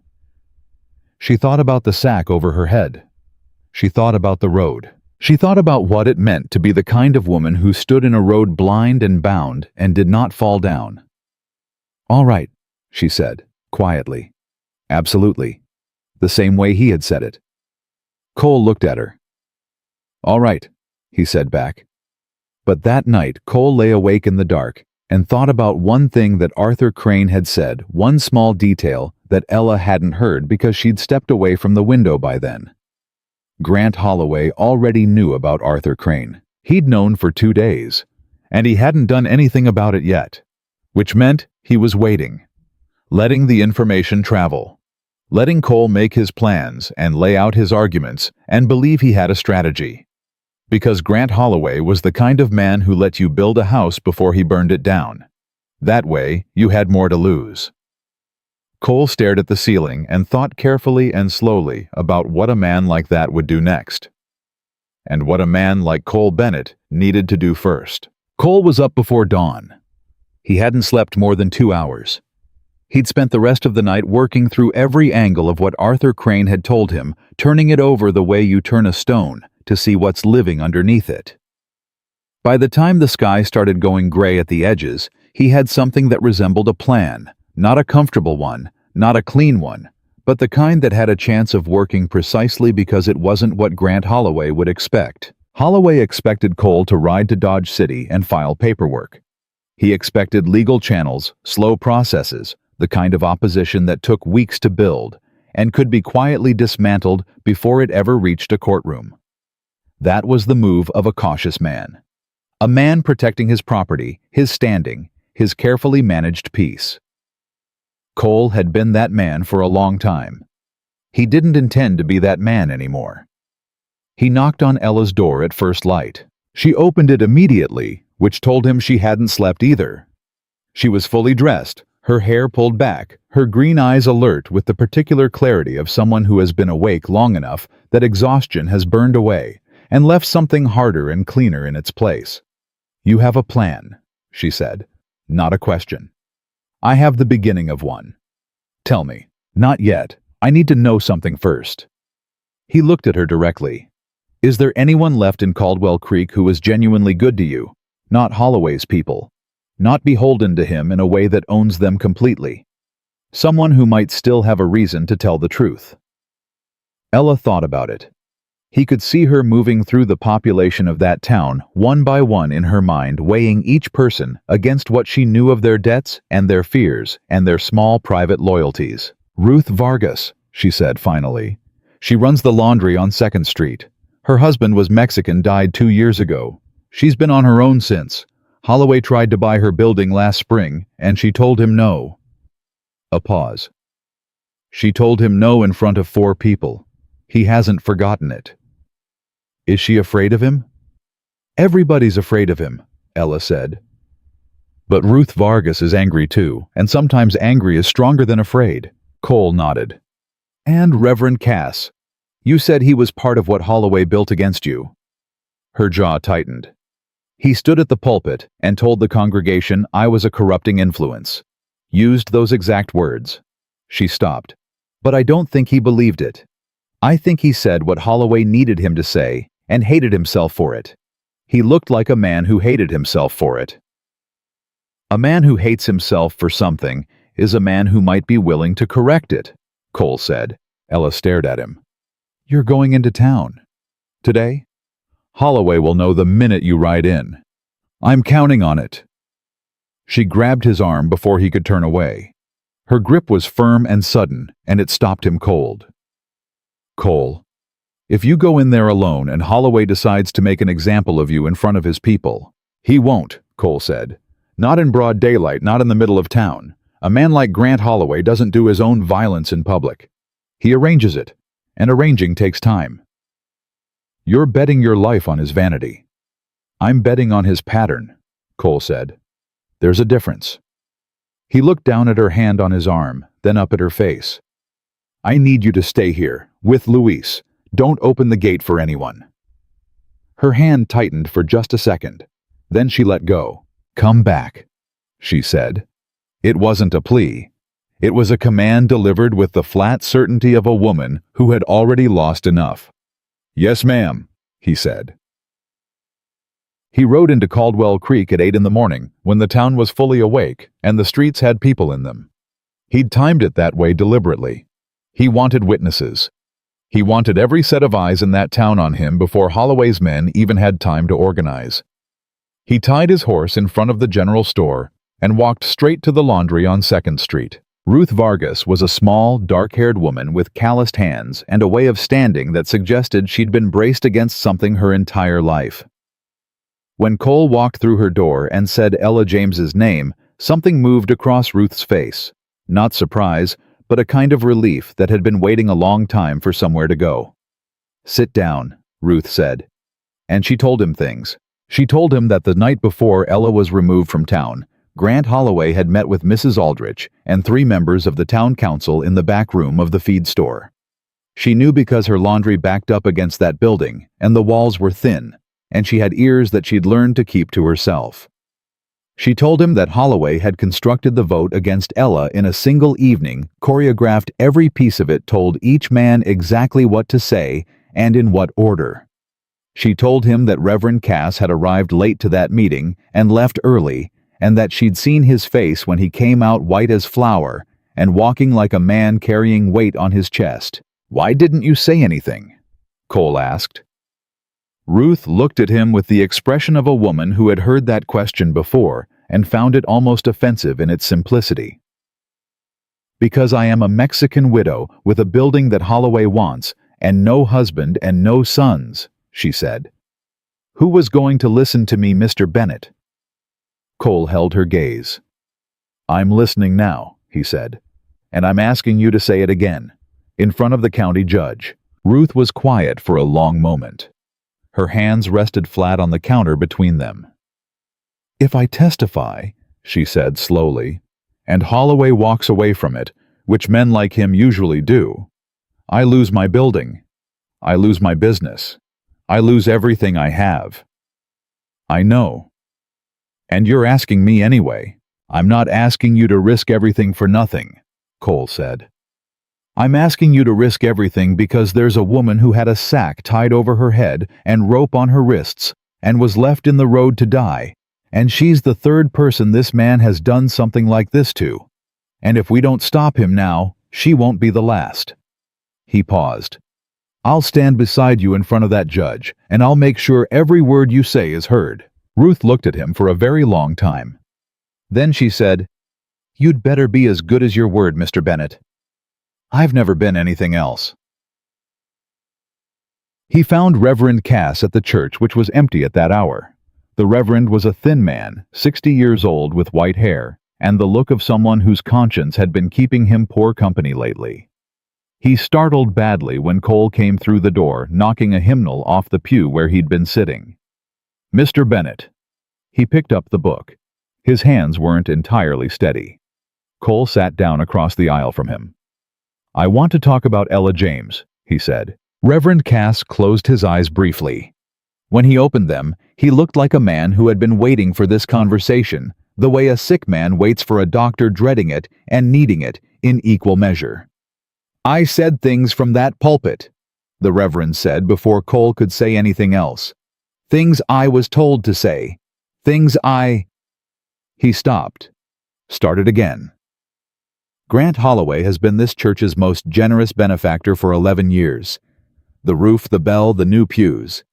She thought about the sack over her head. She thought about the road. She thought about what it meant to be the kind of woman who stood in a road blind and bound and did not fall down. "All right," she said, quietly. "Absolutely." The same way he had said it. Cole looked at her. "All right," he said back. But that night, Cole lay awake in the dark and thought about one thing that Arthur Crane had said, one small detail that Ella hadn't heard because she'd stepped away from the window by then. Grant Holloway already knew about Arthur Crane. He'd known for 2 days, and he hadn't done anything about it yet, which meant he was waiting, letting the information travel, letting Cole make his plans and lay out his arguments and believe he had a strategy. Because Grant Holloway was the kind of man who let you build a house before he burned it down. That way, you had more to lose. Cole stared at the ceiling and thought carefully and slowly about what a man like that would do next. And what a man like Cole Bennett needed to do first. Cole was up before dawn. He hadn't slept more than 2 hours. He'd spent the rest of the night working through every angle of what Arthur Crane had told him, turning it over the way you turn a stone to see what's living underneath it. By the time the sky started going gray at the edges, he had something that resembled a plan, not a comfortable one, not a clean one, but the kind that had a chance of working precisely because it wasn't what Grant Holloway would expect. Holloway expected Cole to ride to Dodge City and file paperwork. He expected legal channels, slow processes, the kind of opposition that took weeks to build, and could be quietly dismantled before it ever reached a courtroom. That was the move of a cautious man. A man protecting his property, his standing, his carefully managed peace. Cole had been that man for a long time. He didn't intend to be that man anymore. He knocked on Ella's door at first light. She opened it immediately, which told him she hadn't slept either. She was fully dressed, her hair pulled back, her green eyes alert with the particular clarity of someone who has been awake long enough that exhaustion has burned away and left something harder and cleaner in its place. "You have a plan," she said, not a question. "I have the beginning of one." "Tell me." "Not yet. I need to know something first." He looked at her directly. Is there anyone left in Caldwell Creek who was genuinely good to you? Not Holloway's people. Not beholden to him in a way that owns them completely. Someone who might still have a reason to tell the truth. Ella thought about it. He could see her moving through the population of that town, one by one in her mind, weighing each person against what she knew of their debts and their fears and their small private loyalties. Ruth Vargas, she said finally. She runs the laundry on 2nd Street. Her husband was Mexican, died 2 years ago. She's been on her own since. Holloway tried to buy her building last spring, and she told him no. A pause. She told him no in front of 4 people. He hasn't forgotten it. Is she afraid of him? Everybody's afraid of him, Ella said. But Ruth Vargas is angry too, and sometimes angry is stronger than afraid. Cole nodded. And Reverend Cass. You said he was part of what Holloway built against you. Her jaw tightened. He stood at the pulpit and told the congregation I was a corrupting influence. Used those exact words. She stopped. But I don't think he believed it. I think he said what Holloway needed him to say and hated himself for it. He looked like a man who hated himself for it. A man who hates himself for something is a man who might be willing to correct it, Cole said. Ella stared at him. You're going into town. Today? Holloway will know the minute you ride in. I'm counting on it. She grabbed his arm before he could turn away. Her grip was firm and sudden, and it stopped him cold. Cole, if you go in there alone and Holloway decides to make an example of you in front of his people, he won't, Cole said. Not in broad daylight, not in the middle of town. A man like Grant Holloway doesn't do his own violence in public. He arranges it, and arranging takes time. You're betting your life on his vanity. I'm betting on his pattern, Cole said. There's a difference. He looked down at her hand on his arm, then up at her face. I need you to stay here, with Luis. Don't open the gate for anyone. Her hand tightened for just a second. Then she let go. Come back, she said. It wasn't a plea. It was a command delivered with the flat certainty of a woman who had already lost enough. Yes, ma'am, he said. He rode into Caldwell Creek at 8 in the morning, when the town was fully awake and the streets had people in them. He'd timed it that way deliberately. He wanted witnesses. He wanted every set of eyes in that town on him before Holloway's men even had time to organize. He tied his horse in front of the general store and walked straight to the laundry on 2nd Street. Ruth Vargas was a small, dark-haired woman with calloused hands and a way of standing that suggested she'd been braced against something her entire life. When Cole walked through her door and said Ella James's name, something moved across Ruth's face. Not surprise, but a kind of relief that had been waiting a long time for somewhere to go. Sit down, Ruth said. And she told him things. She told him that the night before Ella was removed from town, Grant Holloway had met with Mrs. Aldrich and 3 members of the town council in the back room of the feed store. She knew because her laundry backed up against that building, and the walls were thin, and she had ears that she'd learned to keep to herself. She told him that Holloway had constructed the vote against Ella in a single evening, choreographed every piece of it, told each man exactly what to say and in what order. She told him that Reverend Cass had arrived late to that meeting and left early, and that she'd seen his face when he came out white as flour and walking like a man carrying weight on his chest. Why didn't you say anything? Cole asked. Ruth looked at him with the expression of a woman who had heard that question before and found it almost offensive in its simplicity. Because I am a Mexican widow with a building that Holloway wants and no husband and no sons, she said. Who was going to listen to me, Mr. Bennett? Cole held her gaze. I'm listening now, he said, and I'm asking you to say it again, in front of the county judge. Ruth was quiet for a long moment. Her hands rested flat on the counter between them. If I testify, she said slowly, and Holloway walks away from it, which men like him usually do, I lose my building. I lose my business. I lose everything I have. I know. And you're asking me anyway. I'm not asking you to risk everything for nothing, Cole said. I'm asking you to risk everything because there's a woman who had a sack tied over her head and rope on her wrists and was left in the road to die, and she's the third person this man has done something like this to. And if we don't stop him now, she won't be the last." He paused. "I'll stand beside you in front of that judge, and I'll make sure every word you say is heard." Ruth looked at him for a very long time. Then she said, "You'd better be as good as your word, Mr. Bennett." "I've never been anything else." He found Reverend Cass at the church, which was empty at that hour. The Reverend was a thin man, 60 years old, with white hair, and the look of someone whose conscience had been keeping him poor company lately. He startled badly when Cole came through the door, knocking a hymnal off the pew where he'd been sitting. "Mr. Bennett." He picked up the book. His hands weren't entirely steady. Cole sat down across the aisle from him. "I want to talk about Ella James," he said. Reverend Cass closed his eyes briefly. When he opened them, he looked like a man who had been waiting for this conversation, the way a sick man waits for a doctor, dreading it and needing it in equal measure. "I said things from that pulpit," the Reverend said before Cole could say anything else. "Things I was told to say. Things I—" He stopped. Started again. "Grant Holloway has been this church's most generous benefactor for 11 years. The roof, the bell, the new pews.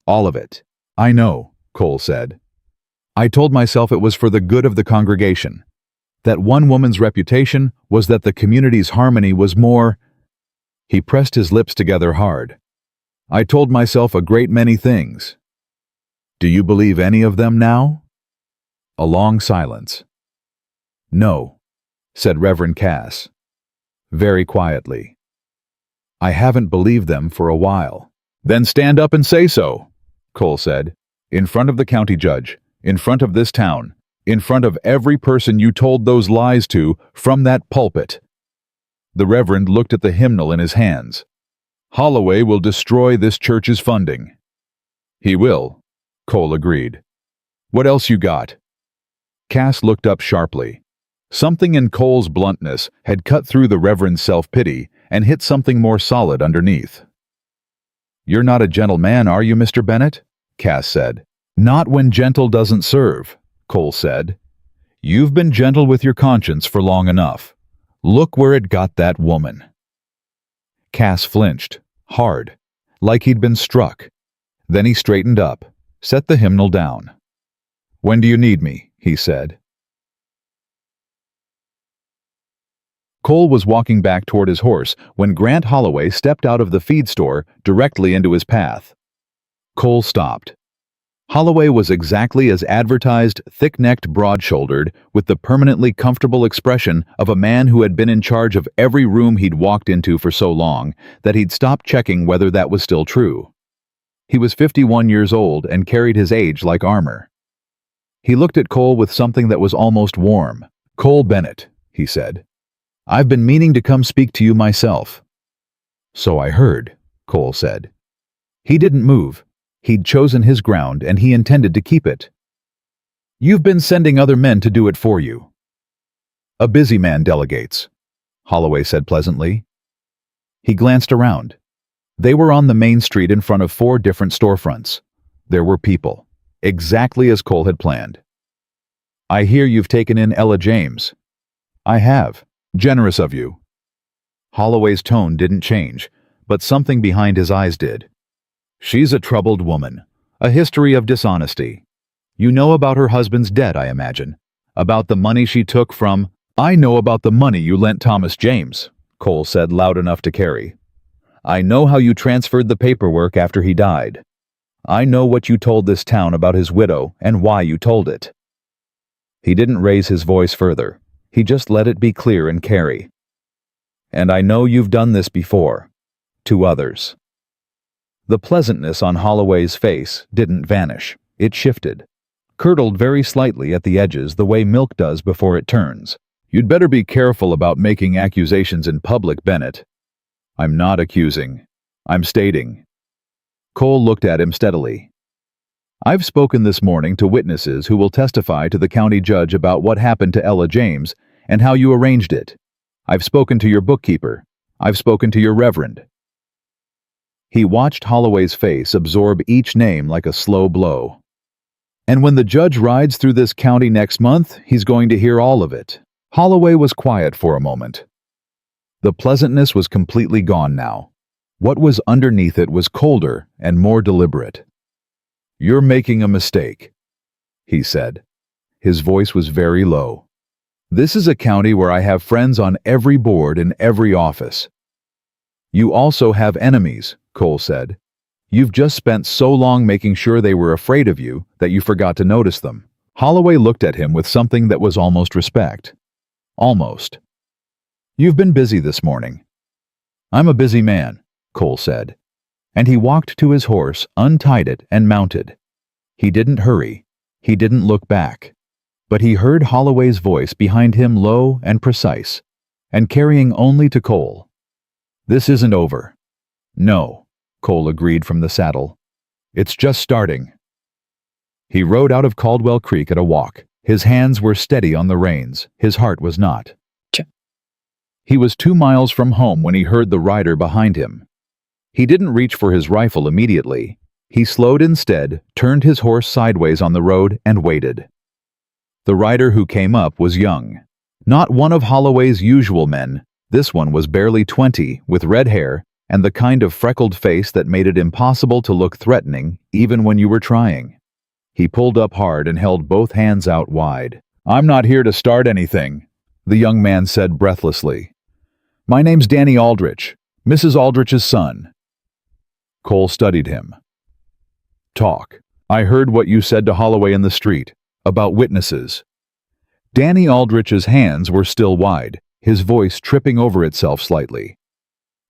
All of it." "I know," Cole said. "I told myself it was for the good of the congregation. That one woman's reputation was that the community's harmony was more—" He pressed his lips together hard. "I told myself a great many things. Do you believe any of them now?" A long silence. "No," said Reverend Cass, very quietly. "I haven't believed them for a while." "Then stand up and say so," Cole said. "In front of the county judge, in front of this town, in front of every person you told those lies to from that pulpit." The Reverend looked at the hymnal in his hands. "Holloway will destroy this church's funding." "He will," Cole agreed. "What else you got?" Cass looked up sharply. Something in Cole's bluntness had cut through the Reverend's self-pity and hit something more solid underneath. "You're not a gentle man, are you, Mr. Bennett?" Cass said. "Not when gentle doesn't serve," Cole said. "You've been gentle with your conscience for long enough. Look where it got that woman." Cass flinched, hard, like he'd been struck. Then he straightened up, set the hymnal down. "When do you need me?" he said. Cole was walking back toward his horse when Grant Holloway stepped out of the feed store directly into his path. Cole stopped. Holloway was exactly as advertised, thick-necked, broad-shouldered, with the permanently comfortable expression of a man who had been in charge of every room he'd walked into for so long that he'd stopped checking whether that was still true. He was 51 years old and carried his age like armor. He looked at Cole with something that was almost warm. "Cole Bennett," he said. "I've been meaning to come speak to you myself." "So I heard," Cole said. He didn't move. He'd chosen his ground and he intended to keep it. "You've been sending other men to do it for you." "A busy man delegates," Holloway said pleasantly. He glanced around. They were on the main street in front of 4 different storefronts. There were people, exactly as Cole had planned. "I hear you've taken in Ella James." "I have. Generous of you." Holloway's tone didn't change, but something behind his eyes did. "She's a troubled woman, a history of dishonesty. You know about her husband's debt, I imagine. About the money she took from—" "I know about the money you lent Thomas James," Cole said loud enough to carry. "I know how you transferred the paperwork after he died. I know what you told this town about his widow and why you told it." He didn't raise his voice further. He just let it be clear and carry. "And I know you've done this before. To others." The pleasantness on Holloway's face didn't vanish. It shifted, curdled very slightly at the edges the way milk does before it turns. "You'd better be careful about making accusations in public, Bennett." "I'm not accusing. I'm stating." Cole looked at him steadily. "I've spoken this morning to witnesses who will testify to the county judge about what happened to Ella James and how you arranged it. I've spoken to your bookkeeper. I've spoken to your reverend." He watched Holloway's face absorb each name like a slow blow. "And when the judge rides through this county next month, he's going to hear all of it." Holloway was quiet for a moment. The pleasantness was completely gone now. What was underneath it was colder and more deliberate. "You're making a mistake," he said. His voice was very low. "This is a county where I have friends on every board in every office." "You also have enemies," Cole said. "You've just spent so long making sure they were afraid of you that you forgot to notice them." Holloway looked at him with something that was almost respect. Almost. "You've been busy this morning." "I'm a busy man," Cole said. And he walked to his horse, untied it, and mounted. He didn't hurry. He didn't look back. But he heard Holloway's voice behind him, low and precise, and carrying only to Cole. "This isn't over." "No," Cole agreed from the saddle. "It's just starting." He rode out of Caldwell Creek at a walk. His hands were steady on the reins. His heart was not. He was 2 miles from home when he heard the rider behind him. He didn't reach for his rifle immediately. He slowed instead, turned his horse sideways on the road, and waited. The rider who came up was young. Not one of Holloway's usual men. This one was barely 20, with red hair, and the kind of freckled face that made it impossible to look threatening, even when you were trying. He pulled up hard and held both hands out wide. "I'm not here to start anything," the young man said breathlessly. "My name's Danny Aldrich, Mrs. Aldrich's son." Cole studied him. "Talk. I heard what you said to Holloway in the street, about witnesses." Danny Aldrich's hands were still wide, his voice tripping over itself slightly.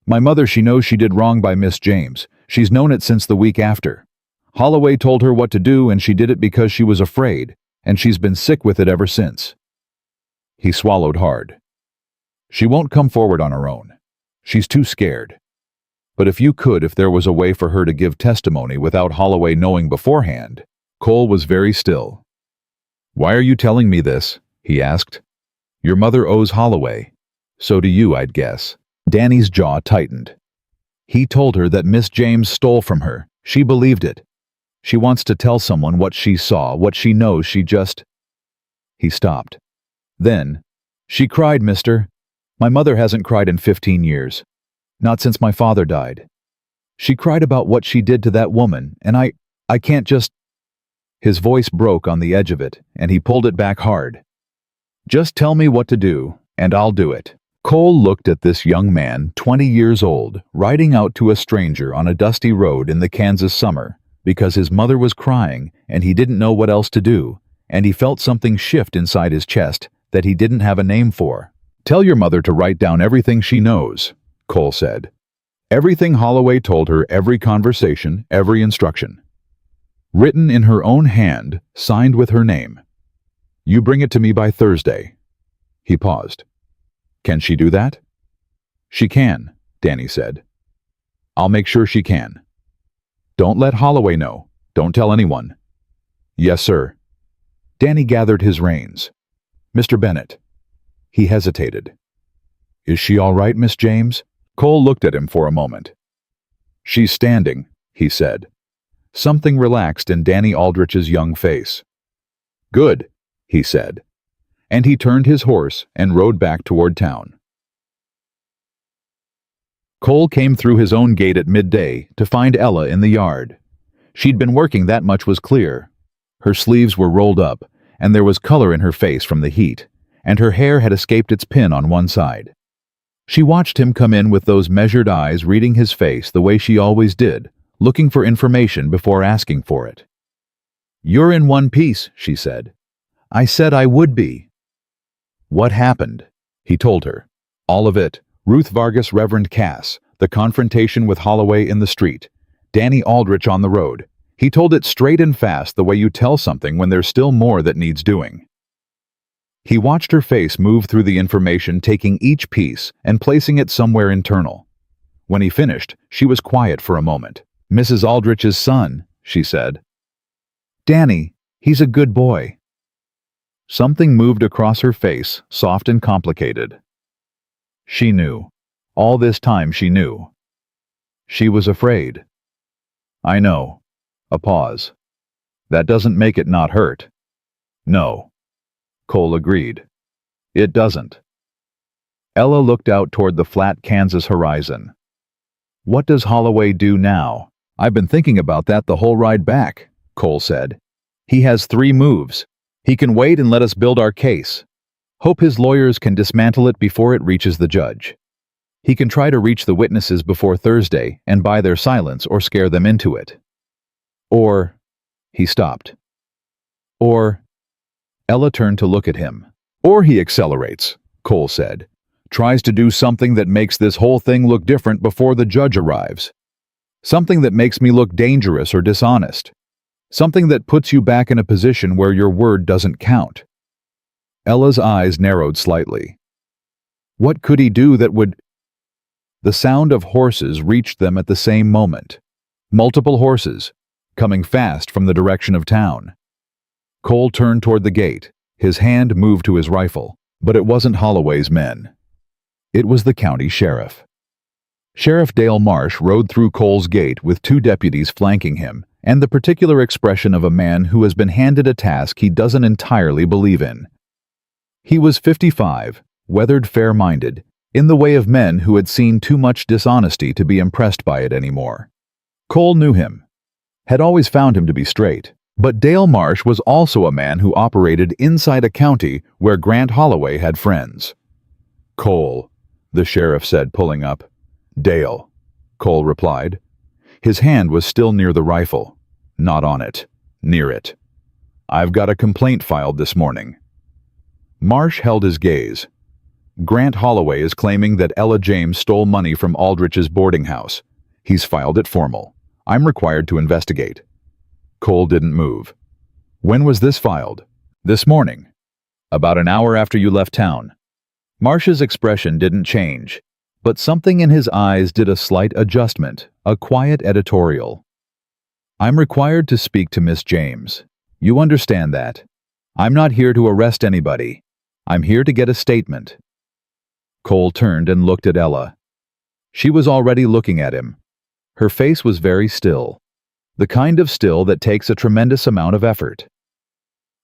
"My mother, she knows she did wrong by Miss James. She's known it since the week after. Holloway told her what to do, and she did it because she was afraid, and she's been sick with it ever since." He swallowed hard. "She won't come forward on her own. She's too scared. But if there was a way for her to give testimony without Holloway knowing beforehand." Cole was very still. "Why are you telling me this?" he asked. "Your mother owes Holloway. So do you, I'd guess." Danny's jaw tightened. "He told her that Miss James stole from her. She believed it. She wants to tell someone what she saw, what she knows, she just—" He stopped. Then, "She cried, mister. My mother hasn't cried in 15 years. Not since my father died. She cried about what she did to that woman, and I can't just—" His voice broke on the edge of it, and he pulled it back hard. "Just tell me what to do, and I'll do it." Cole looked at this young man, 20 years old, riding out to a stranger on a dusty road in the Kansas summer, because his mother was crying, and he didn't know what else to do, and he felt something shift inside his chest that he didn't have a name for. "Tell your mother to write down everything she knows," Cole said. "Everything Holloway told her, every conversation, every instruction. Written in her own hand, signed with her name. You bring it to me by Thursday." He paused. "Can she do that?" "She can," Danny said. "I'll make sure she can. Don't let Holloway know. Don't tell anyone." "Yes, sir." Danny gathered his reins. "Mr. Bennett." He hesitated. "Is she all right, Miss James?" Cole looked at him for a moment. "She's standing," he said. Something relaxed in Danny Aldrich's young face. "Good," he said. And he turned his horse and rode back toward town. Cole came through his own gate at midday to find Ella in the yard. She'd been working, that much was clear. Her sleeves were rolled up, and there was color in her face from the heat, and her hair had escaped its pin on one side. She watched him come in with those measured eyes, reading his face the way she always did, looking for information before asking for it. "You're in one piece," she said. "I said I would be." "What happened?" He told her. All of it. Ruth Vargas, Reverend Cass, the confrontation with Holloway in the street, Danny Aldrich on the road. He told it straight and fast, the way you tell something when there's still more that needs doing. He watched her face move through the information, taking each piece and placing it somewhere internal. When he finished, she was quiet for a moment. "Mrs. Aldrich's son," she said. "Danny, he's a good boy." Something moved across her face, soft and complicated. She knew. All this time she knew. She was afraid. I know. A pause. That doesn't make it not hurt. No. Cole agreed. It doesn't. Ella looked out toward the flat Kansas horizon. What does Holloway do now? I've been thinking about that the whole ride back, Cole said. He has 3 moves. He can wait and let us build our case. Hope his lawyers can dismantle it before it reaches the judge. He can try to reach the witnesses before Thursday and buy their silence or scare them into it. Or, he stopped. Or, Ella turned to look at him. Or he accelerates, Cole said. Tries to do something that makes this whole thing look different before the judge arrives. Something that makes me look dangerous or dishonest. Something that puts you back in a position where your word doesn't count. Ella's eyes narrowed slightly. What could he do that would... The sound of horses reached them at the same moment. Multiple horses, coming fast from the direction of town. Cole turned toward the gate. His hand moved to his rifle, but it wasn't Holloway's men. It was the county sheriff. Sheriff Dale Marsh rode through Cole's gate with 2 deputies flanking him, and the particular expression of a man who has been handed a task he doesn't entirely believe in. He was 55, weathered, fair-minded, in the way of men who had seen too much dishonesty to be impressed by it anymore. Cole knew him, had always found him to be straight, but Dale Marsh was also a man who operated inside a county where Grant Holloway had friends. Cole, the sheriff said, pulling up. Dale, Cole replied. His hand was still near the rifle. Not on it. Near it. I've got a complaint filed this morning. Marsh held his gaze. Grant Holloway is claiming that Ella James stole money from Aldrich's boarding house. He's filed it formal. I'm required to investigate. Cole didn't move. When was this filed? This morning. About an hour after you left town. Marsh's expression didn't change, but something in his eyes did a slight adjustment, a quiet editorial. I'm required to speak to Miss James. You understand that. I'm not here to arrest anybody. I'm here to get a statement. Cole turned and looked at Ella. She was already looking at him. Her face was very still, the kind of still that takes a tremendous amount of effort.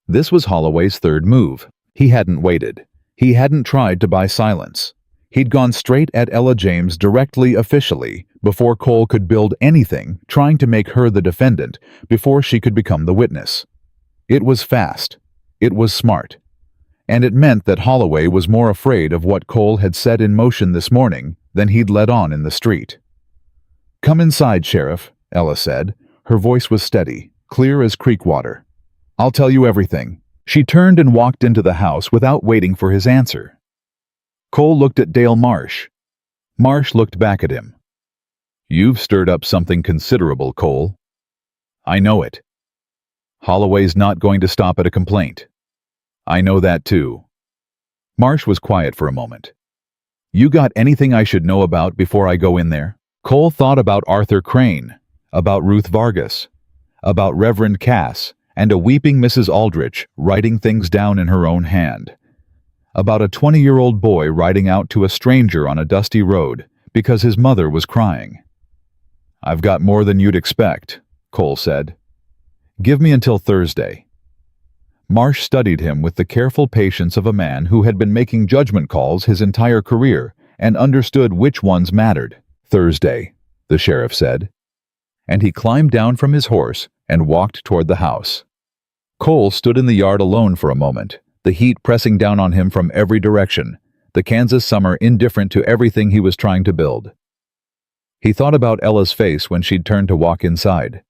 This was Holloway's 3rd move. He hadn't waited. He hadn't tried to buy silence. He'd gone straight at Ella James directly, officially, before Cole could build anything, trying to make her the defendant before she could become the witness. It was fast. It was smart. And it meant that Holloway was more afraid of what Cole had set in motion this morning than he'd let on in the street. Come inside, Sheriff, Ella said. Her voice was steady, clear as creek water. I'll tell you everything. She turned and walked into the house without waiting for his answer. Cole looked at Dale Marsh. Marsh looked back at him. You've stirred up something considerable, Cole. I know it. Holloway's not going to stop at a complaint. I know that too. Marsh was quiet for a moment. You got anything I should know about before I go in there? Cole thought about Arthur Crane, about Ruth Vargas, about Reverend Cass, and a weeping Mrs. Aldrich writing things down in her own hand. About a 20-year-old boy riding out to a stranger on a dusty road because his mother was crying. I've got more than you'd expect, Cole said. Give me until Thursday. Marsh studied him with the careful patience of a man who had been making judgment calls his entire career and understood which ones mattered. Thursday, the sheriff said. And he climbed down from his horse and walked toward the house. Cole stood in the yard alone for a moment, the heat pressing down on him from every direction, the Kansas summer indifferent to everything he was trying to build. He thought about Ella's face when she'd turned to walk inside.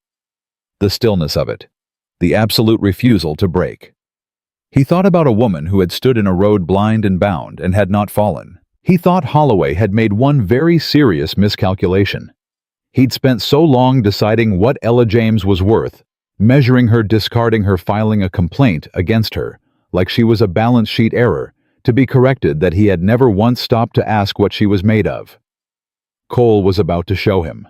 The stillness of it, the absolute refusal to break. He thought about a woman who had stood in a road blind and bound and had not fallen. He thought Holloway had made one very serious miscalculation. He'd spent so long deciding what Ella James was worth, measuring her, discarding her, filing a complaint against her, like she was a balance sheet error, to be corrected, that he had never once stopped to ask what she was made of. Cole was about to show him.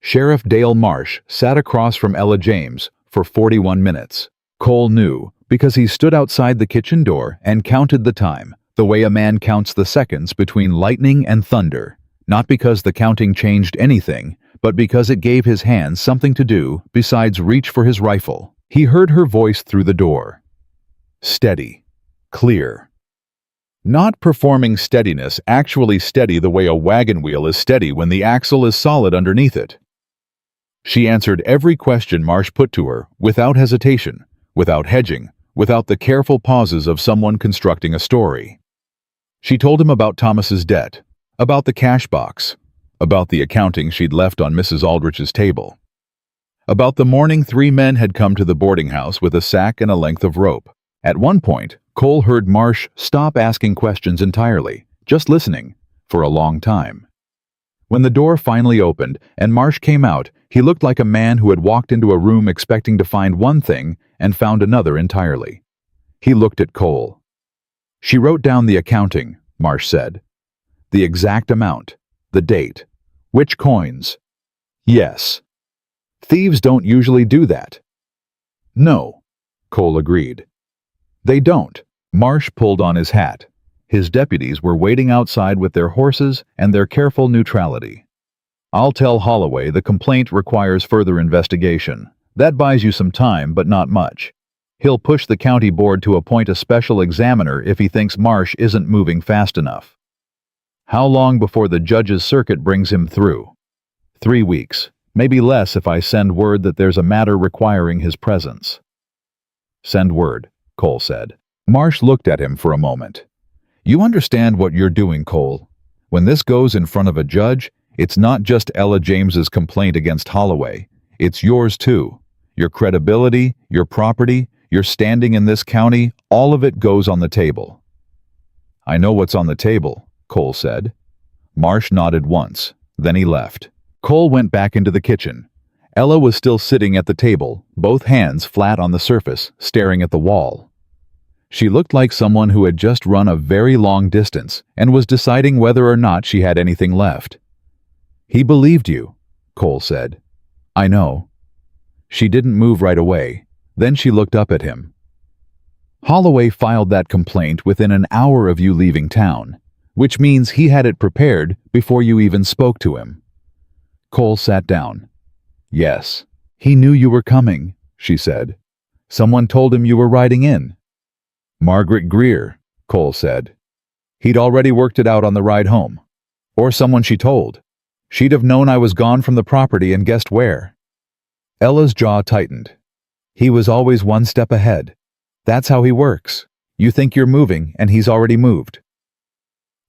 Sheriff Dale Marsh sat across from Ella James for 41 minutes. Cole knew, because he stood outside the kitchen door and counted the time, The way a man counts the seconds between lightning and thunder, not because the counting changed anything, but because it gave his hands something to do besides reach for his rifle. He heard her voice through the door. Steady. Clear. Not performing steadiness, actually steady the way a wagon wheel is steady when the axle is solid underneath it. She answered every question Marsh put to her, without hesitation, without hedging, without the careful pauses of someone constructing a story. She told him about Thomas's debt, about the cash box, about the accounting she'd left on Mrs. Aldrich's table, about the morning 3 men had come to the boarding house with a sack and a length of rope. At one point, Cole heard Marsh stop asking questions entirely, just listening, for a long time. When the door finally opened and Marsh came out, he looked like a man who had walked into a room expecting to find one thing and found another entirely. He looked at Cole. She wrote down the accounting, Marsh said. The exact amount, the date, which coins. Yes. Thieves don't usually do that. No, Cole agreed. They don't. Marsh pulled on his hat. His deputies were waiting outside with their horses and their careful neutrality. I'll tell Holloway the complaint requires further investigation. That buys you some time, but not much. He'll push the county board to appoint a special examiner if he thinks Marsh isn't moving fast enough. How long before the judge's circuit brings him through? 3 weeks, maybe less if I send word that there's a matter requiring his presence. Send word, Cole said. Marsh looked at him for a moment. You understand what you're doing, Cole. When this goes in front of a judge, it's not just Ella James's complaint against Holloway. It's yours too. Your credibility, your property, your standing in this county, all of it goes on the table. I know what's on the table, Cole said. Marsh nodded once, then he left. Cole went back into the kitchen. Ella was still sitting at the table, both hands flat on the surface, staring at the wall. She looked like someone who had just run a very long distance and was deciding whether or not she had anything left. He believed you, Cole said. I know. She didn't move right away. Then she looked up at him. Holloway filed that complaint within an hour of you leaving town, which means he had it prepared before you even spoke to him. Cole sat down. Yes, he knew you were coming, she said. Someone told him you were riding in. Margaret Greer, Cole said. He'd already worked it out on the ride home. Or someone she told. She'd have known I was gone from the property and guessed where. Ella's jaw tightened. He was always one step ahead. That's how he works. You think you're moving, and he's already moved.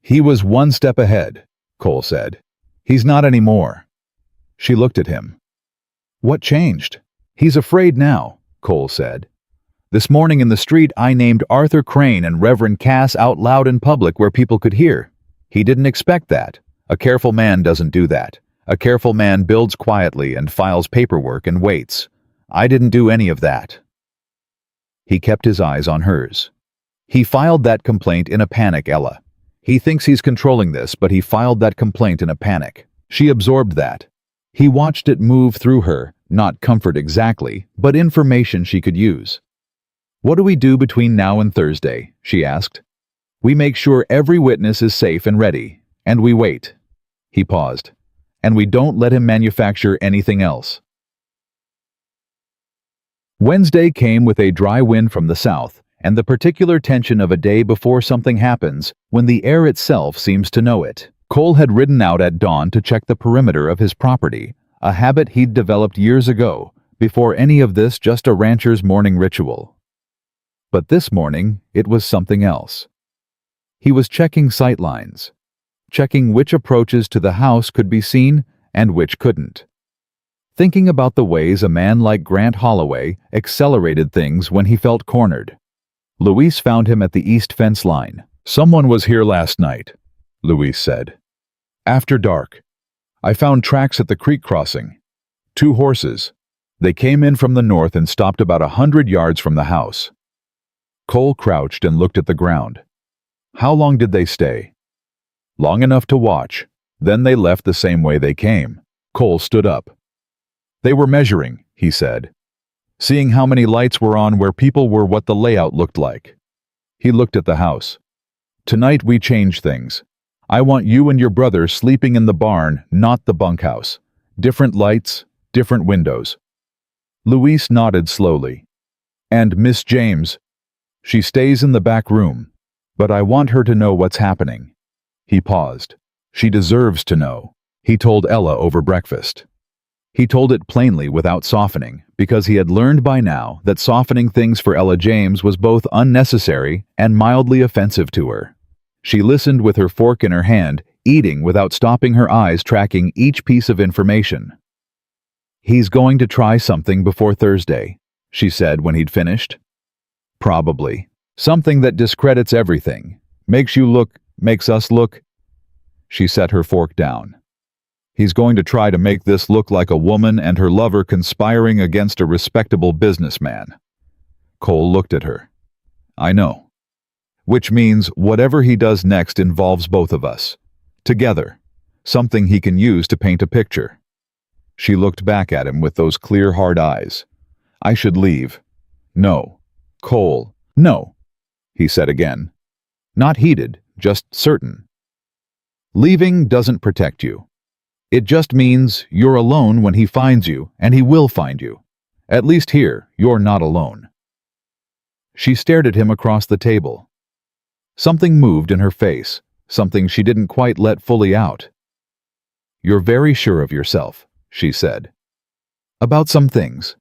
He was one step ahead, Cole said. He's not anymore. She looked at him. What changed? He's afraid now, Cole said. This morning in the street I named Arthur Crane and Reverend Cass out loud in public where people could hear. He didn't expect that. A careful man doesn't do that. A careful man builds quietly and files paperwork and waits. I didn't do any of that. He kept his eyes on hers. He filed that complaint in a panic, Ella. He thinks he's controlling this, but he filed that complaint in a panic. She absorbed that. He watched it move through her, not comfort exactly, but information she could use. What do we do between now and Thursday? She asked. We make sure every witness is safe and ready, and we wait. He paused. And we don't let him manufacture anything else. Wednesday came with a dry wind from the south, and the particular tension of a day before something happens when the air itself seems to know it. Cole had ridden out at dawn to check the perimeter of his property, a habit he'd developed years ago, before any of this just a rancher's morning ritual. But this morning, it was something else. He was checking sightlines, checking which approaches to the house could be seen and which couldn't. Thinking about the ways a man like Grant Holloway accelerated things when he felt cornered. Louise found him at the east fence line. Someone was here last night, Louise said. After dark. I found tracks at the creek crossing. 2 horses. They came in from the north and stopped about 100 yards from the house. Cole crouched and looked at the ground. How long did they stay? Long enough to watch. Then they left the same way they came. Cole stood up. They were measuring, he said. Seeing how many lights were on where people were, what the layout looked like. He looked at the house. Tonight we change things. I want you and your brother sleeping in the barn, not the bunkhouse. Different lights, different windows." Luis nodded slowly. "And Miss James? She stays in the back room, but I want her to know what's happening." He paused. "She deserves to know," he told Ella over breakfast. He told it plainly without softening, because he had learned by now that softening things for Ella James was both unnecessary and mildly offensive to her. She listened with her fork in her hand, eating without stopping her eyes tracking each piece of information. "He's going to try something before Thursday," she said when he'd finished. "Probably. Something that discredits everything. Makes us look." She set her fork down. "He's going to try to make this look like a woman and her lover conspiring against a respectable businessman." Cole looked at her. "I know. Which means whatever he does next involves both of us. Together. Something he can use to paint a picture." She looked back at him with those clear, hard eyes. "I should leave." "No. Cole, no," he said again. Not heated, just certain. "Leaving doesn't protect you. It just means you're alone when he finds you, and he will find you. At least here, you're not alone." She stared at him across the table. Something moved in her face, something she didn't quite let fully out. "You're very sure of yourself," she said. "About some things."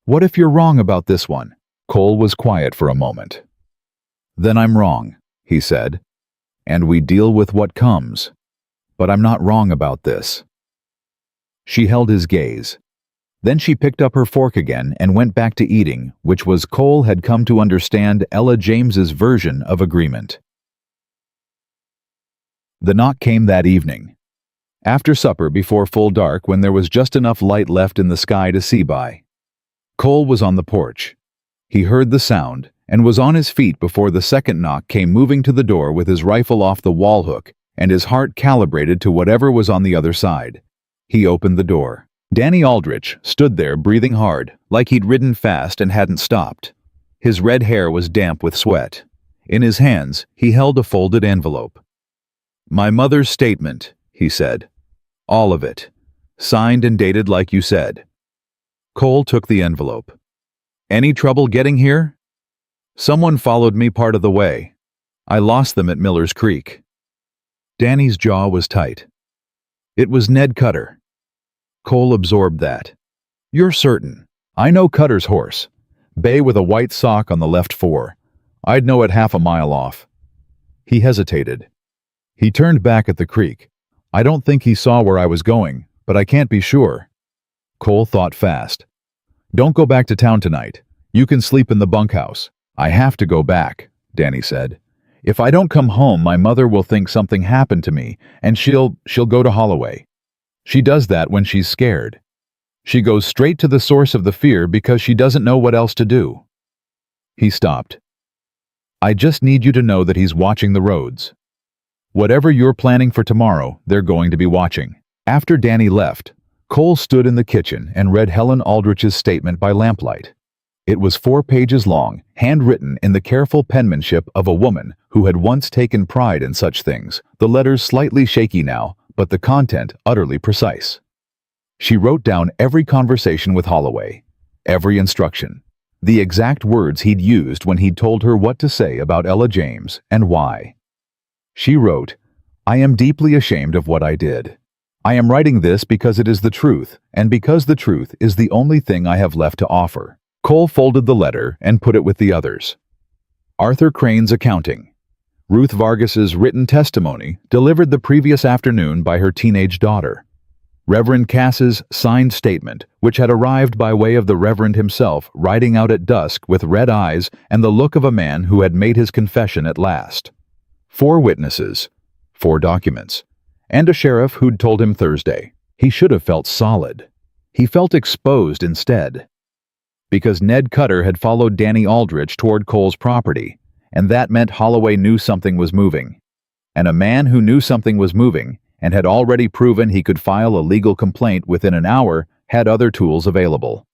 "What if you're wrong about this one?" Cole was quiet for a moment. "Then I'm wrong," he said, "and we deal with what comes. But I'm not wrong about this." She held his gaze. Then she picked up her fork again and went back to eating, which was Cole had come to understand Ella James's version of agreement. The knock came that evening. After supper before full dark when there was just enough light left in the sky to see by. Cole was on the porch. He heard the sound and was on his feet before the second knock came moving to the door with his rifle off the wall hook and his heart calibrated to whatever was on the other side. He opened the door. Danny Aldrich stood there breathing hard, like he'd ridden fast and hadn't stopped. His red hair was damp with sweat. In his hands, he held a folded envelope. "My mother's statement," he said. "All of it. Signed and dated like you said." Cole took the envelope. "Any trouble getting here?" "Someone followed me part of the way. I lost them at Miller's Creek." Danny's jaw was tight. "It was Ned Cutter." Cole absorbed that. "You're certain? I know Cutter's horse. Bay with a white sock on the left fore. I'd know it half a mile off." He hesitated. He turned back at the creek. "I don't think he saw where I was going, but I can't be sure." Cole thought fast. "Don't go back to town tonight. You can sleep in the bunkhouse." "I have to go back," Danny said. "If I don't come home, my mother will think something happened to me, and she'll go to Holloway. She does that when she's scared. She goes straight to the source of the fear because she doesn't know what else to do." He stopped. "I just need you to know that he's watching the roads. Whatever you're planning for tomorrow, they're going to be watching." After Danny left, Cole stood in the kitchen and read Helen Aldrich's statement by lamplight. It was 4 pages long, handwritten in the careful penmanship of a woman who had once taken pride in such things, the letters slightly shaky now, but the content utterly precise. She wrote down every conversation with Holloway, every instruction, the exact words he'd used when he'd told her what to say about Ella James and why. She wrote, "I am deeply ashamed of what I did. I am writing this because it is the truth, and because the truth is the only thing I have left to offer." Cole folded the letter and put it with the others. Arthur Crane's accounting. Ruth Vargas's written testimony delivered the previous afternoon by her teenage daughter. Reverend Cass's signed statement, which had arrived by way of the Reverend himself riding out at dusk with red eyes and the look of a man who had made his confession at last. 4 witnesses, 4 documents, and a sheriff who'd told him Thursday. He should have felt solid. He felt exposed instead. Because Ned Cutter had followed Danny Aldrich toward Cole's property, and that meant Holloway knew something was moving. And a man who knew something was moving and had already proven he could file a legal complaint within an hour had other tools available.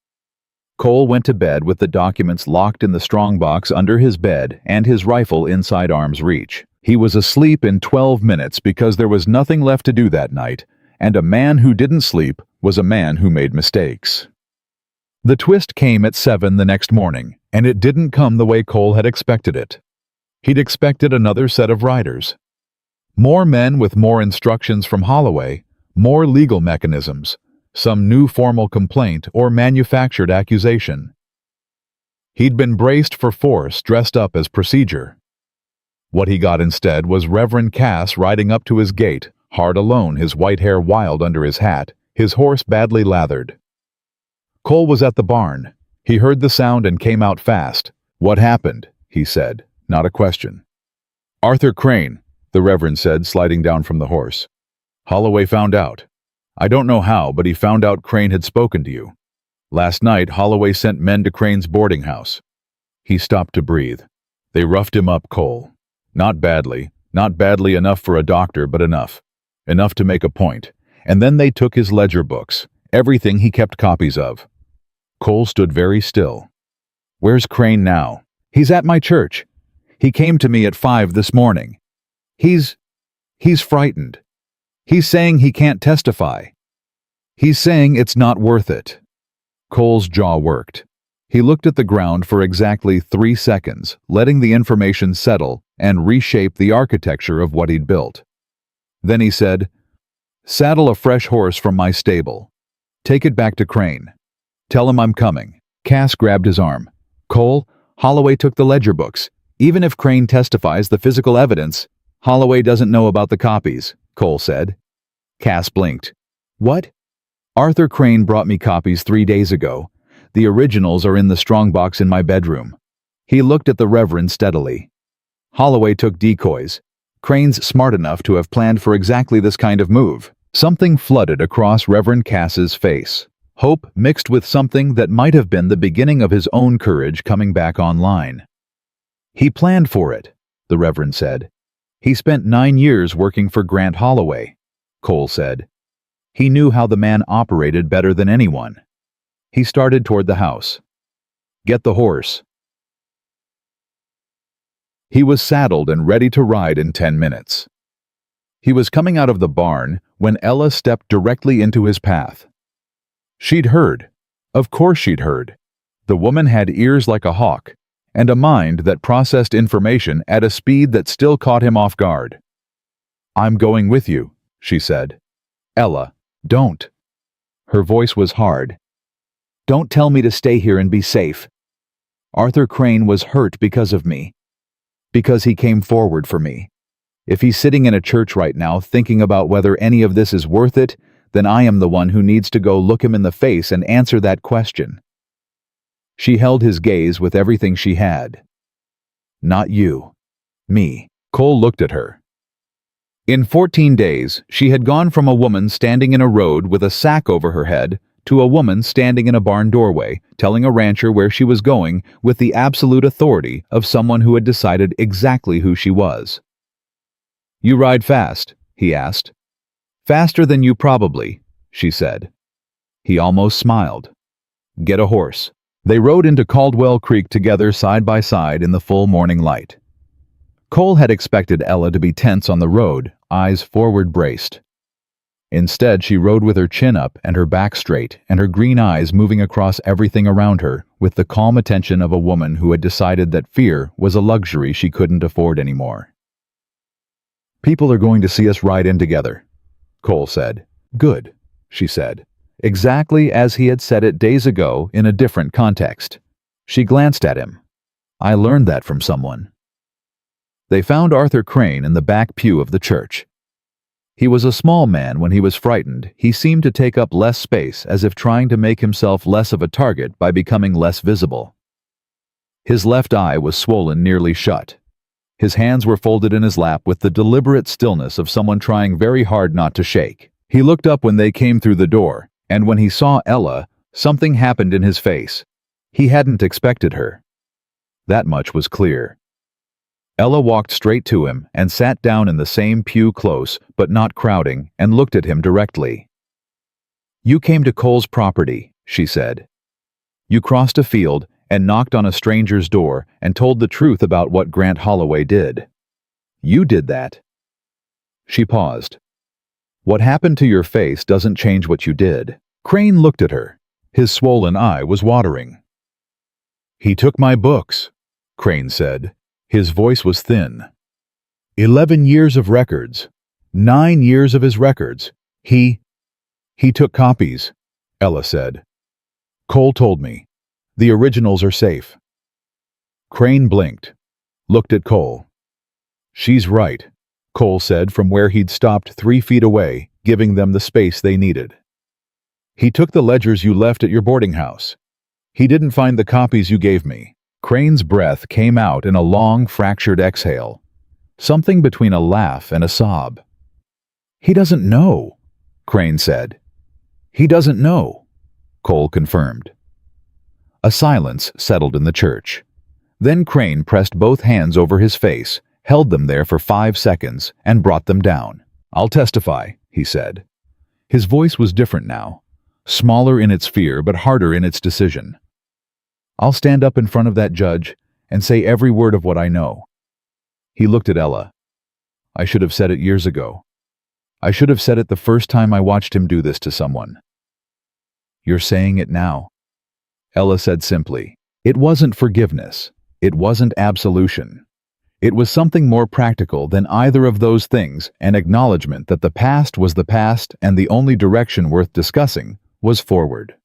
Cole went to bed with the documents locked in the strongbox under his bed and his rifle inside arm's reach. He was asleep in 12 minutes because there was nothing left to do that night, and a man who didn't sleep was a man who made mistakes. The twist came at 7 the next morning, and it didn't come the way Cole had expected it. He'd expected another set of riders. More men with more instructions from Holloway, more legal mechanisms, some new formal complaint or manufactured accusation. He'd been braced for force dressed up as procedure. What he got instead was Reverend Cass riding up to his gate, hard alone, his white hair wild under his hat, his horse badly lathered. Cole was at the barn. He heard the sound and came out fast. "What happened?" he said, not a question. "Arthur Crane," the Reverend said, sliding down from the horse. "Holloway found out. I don't know how, but he found out Crane had spoken to you. Last night, Holloway sent men to Crane's boarding house." He stopped to breathe. "They roughed him up, Cole. Not badly enough for a doctor, but enough. Enough to make a point. And then they took his ledger books, everything he kept copies of." Cole stood very still. "Where's Crane now?" "He's at my church. He came to me at 5 this morning. He's frightened. He's saying he can't testify. He's saying it's not worth it." Cole's jaw worked. He looked at the ground for exactly 3 seconds, letting the information settle and reshape the architecture of what he'd built. Then he said, "Saddle a fresh horse from my stable. Take it back to Crane. Tell him I'm coming." Cass grabbed his arm. "Cole, Holloway took the ledger books. Even if Crane testifies the physical evidence, Holloway doesn't know about the copies," Cole said. Cass blinked. "What?" "Arthur Crane brought me copies 3 days ago. The originals are in the strongbox in my bedroom." He looked at the Reverend steadily. "Holloway took decoys. Crane's smart enough to have planned for exactly this kind of move." Something flooded across Reverend Cass's face. Hope mixed with something that might have been the beginning of his own courage coming back online. "He planned for it," the Reverend said. "He spent 9 years working for Grant Holloway," Cole said. "He knew how the man operated better than anyone." He started toward the house. "Get the horse." He was saddled and ready to ride in 10 minutes. He was coming out of the barn when Ella stepped directly into his path. She'd heard. Of course she'd heard. The woman had ears like a hawk, and a mind that processed information at a speed that still caught him off guard. "I'm going with you," she said. "Ella, don't." Her voice was hard. "Don't tell me to stay here and be safe. Arthur Crane was hurt because of me. Because he came forward for me. If he's sitting in a church right now thinking about whether any of this is worth it, then I am the one who needs to go look him in the face and answer that question." She held his gaze with everything she had. "Not you. Me." Cole looked at her. In 14 days, she had gone from a woman standing in a road with a sack over her head to a woman standing in a barn doorway, telling a rancher where she was going with the absolute authority of someone who had decided exactly who she was. "You ride fast?" he asked. "Faster than you probably," she said. He almost smiled. "Get a horse." They rode into Caldwell Creek together side by side in the full morning light. Cole had expected Ella to be tense on the road, eyes forward braced. Instead, she rode with her chin up and her back straight, and her green eyes moving across everything around her with the calm attention of a woman who had decided that fear was a luxury she couldn't afford anymore. "People are going to see us ride in together," Cole said. "Good," she said. Exactly as he had said it days ago in a different context. She glanced at him. "I learned that from someone." They found Arthur Crane in the back pew of the church. He was a small man. When he was frightened, he seemed to take up less space, as if trying to make himself less of a target by becoming less visible. His left eye was swollen nearly shut. His hands were folded in his lap with the deliberate stillness of someone trying very hard not to shake. He looked up when they came through the door, and when he saw Ella, something happened in his face. He hadn't expected her. That much was clear. Ella walked straight to him and sat down in the same pew close, but not crowding, and looked at him directly. "You came to Cole's property," she said. You crossed a field and knocked on a stranger's door and told the truth about what Grant Holloway did. You did that." She paused. "What happened to your face doesn't change what you did." Crane looked at her. His swollen eye was watering. "He took my books," Crane said. His voice was thin. 11 years of records. 9 years of his records. He took copies," Ella said. "Cole told me. The originals are safe." Crane blinked, looked at Cole. "She's right," Cole said from where he'd stopped 3 feet away, giving them the space they needed. "He took the ledgers you left at your boarding house. He didn't find the copies you gave me." Crane's breath came out in a long, fractured exhale, something between a laugh and a sob. "He doesn't know," Crane said. "He doesn't know," Cole confirmed. A silence settled in the church. Then Crane pressed both hands over his face, held them there for 5 seconds, and brought them down. "I'll testify," he said. His voice was different now, smaller in its fear but harder in its decision. "I'll stand up in front of that judge and say every word of what I know." He looked at Ella. "I should have said it years ago. I should have said it the first time I watched him do this to someone." "You're saying it now," Ella said simply. It wasn't forgiveness. It wasn't absolution. It was something more practical than either of those things, an acknowledgement that the past was the past and the only direction worth discussing was forward.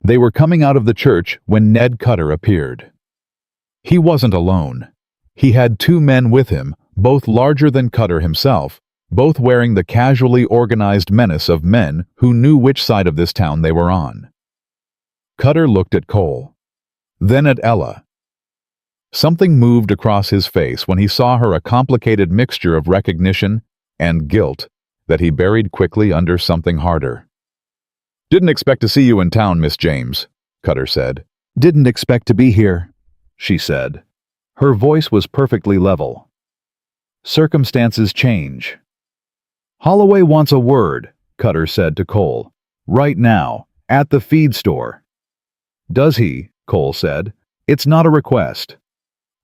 They were coming out of the church when Ned Cutter appeared. He wasn't alone. He had 2 men with him, both larger than Cutter himself, both wearing the casually organized menace of men who knew which side of this town they were on. Cutter looked at Cole, then at Ella. Something moved across his face when he saw her, a complicated mixture of recognition and guilt that he buried quickly under something harder. "Didn't expect to see you in town, Miss James," Cutter said. "Didn't expect to be here," she said. Her voice was perfectly level. "Circumstances change." "Holloway wants a word," Cutter said to Cole. "Right now, at the feed store." "Does he?" Cole said. "It's not a request."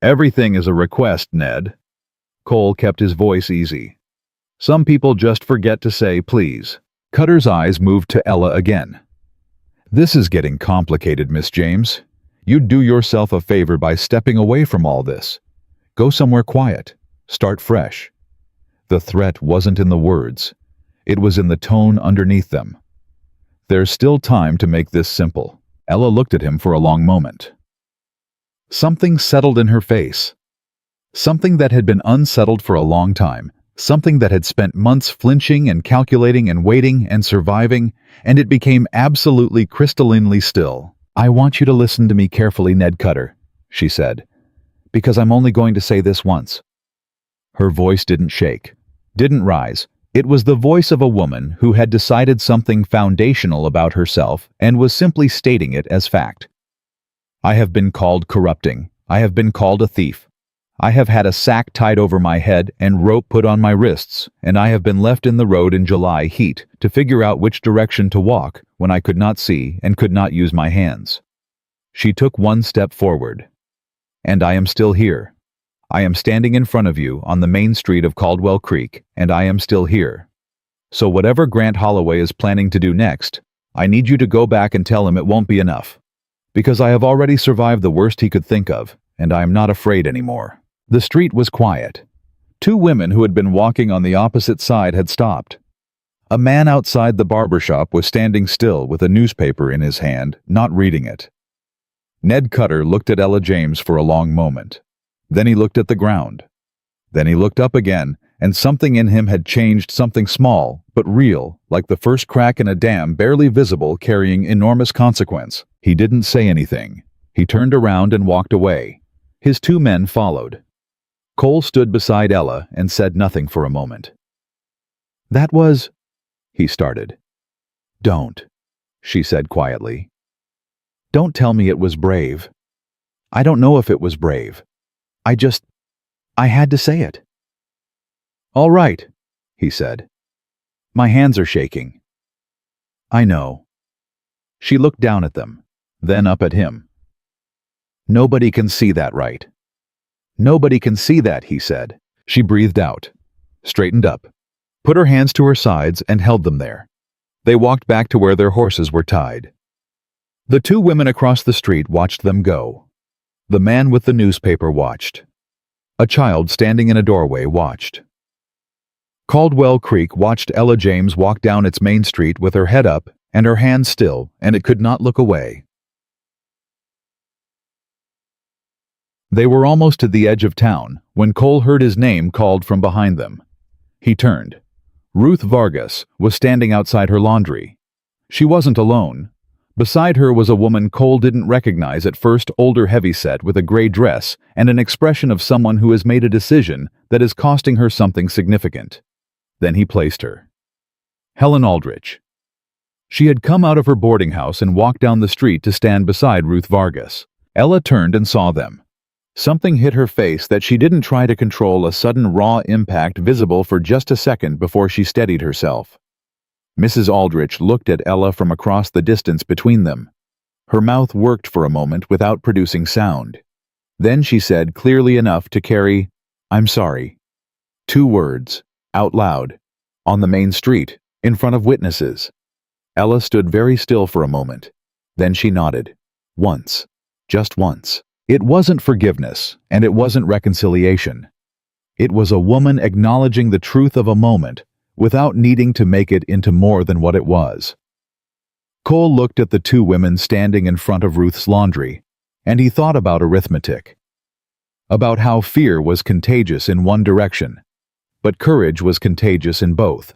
"Everything is a request, Ned." Cole kept his voice easy. "Some people just forget to say please." Cutter's eyes moved to Ella again. "This is getting complicated, Miss James. You'd do yourself a favor by stepping away from all this. Go somewhere quiet. Start fresh." The threat wasn't in the words. It was in the tone underneath them. "There's still time to make this simple." Ella looked at him for a long moment. Something settled in her face. Something that had been unsettled for a long time. Something that had spent months flinching and calculating and waiting and surviving, and it became absolutely crystallinely still. "I want you to listen to me carefully, Ned Cutter," she said, "because I'm only going to say this once." Her voice didn't shake, didn't rise. It was the voice of a woman who had decided something foundational about herself and was simply stating it as fact. "I have been called corrupting. I have been called a thief. I have had a sack tied over my head and rope put on my wrists, and I have been left in the road in July heat to figure out which direction to walk when I could not see and could not use my hands." She took one step forward. "And I am still here. I am standing in front of you on the main street of Caldwell Creek, and I am still here. So whatever Grant Holloway is planning to do next, I need you to go back and tell him it won't be enough. Because I have already survived the worst he could think of, and I am not afraid anymore." The street was quiet. 2 women who had been walking on the opposite side had stopped. A man outside the barber shop was standing still with a newspaper in his hand, not reading it. Ned Cutter looked at Ella James for a long moment. Then he looked at the ground. Then he looked up again, and something in him had changed, something small, but real, like the first crack in a dam, barely visible, carrying enormous consequence. He didn't say anything. He turned around and walked away. His 2 men followed. Cole stood beside Ella and said nothing for a moment. "That was—" he started. "Don't," she said quietly. "Don't tell me it was brave. I don't know if it was brave. I had to say it." "All right," he said. "My hands are shaking." "I know." She looked down at them. then up at him. "Nobody can see that, right?" "Nobody can see that," he said. She breathed out, straightened up, put her hands to her sides and held them there. They walked back to where their horses were tied. The two women across the street watched them go. The man with the newspaper watched. A child standing in a doorway watched. Caldwell Creek watched Ella James walk down its main street with her head up and her hands still, and it could not look away. They were almost to the edge of town when Cole heard his name called from behind them. He turned. Ruth Vargas was standing outside her laundry. She wasn't alone. Beside her was a woman Cole didn't recognize at first, older, heavyset with a gray dress and an expression of someone who has made a decision that is costing her something significant. Then he placed her. Helen Aldrich. She had come out of her boarding house and walked down the street to stand beside Ruth Vargas. Ella turned and saw them. Something hit her face that she didn't try to control, a sudden raw impact visible for just a second before she steadied herself. Mrs. Aldrich looked at Ella from across the distance between them. Her mouth worked for a moment without producing sound. Then she said clearly enough to carry, "I'm sorry." 2 words, out loud, on the main street, in front of witnesses. Ella stood very still for a moment. Then she nodded. Once. Just once. It wasn't forgiveness, and it wasn't reconciliation. It was a woman acknowledging the truth of a moment without needing to make it into more than what it was. Cole looked at the 2 women standing in front of Ruth's laundry, and he thought about arithmetic. About how fear was contagious in one direction, but courage was contagious in both.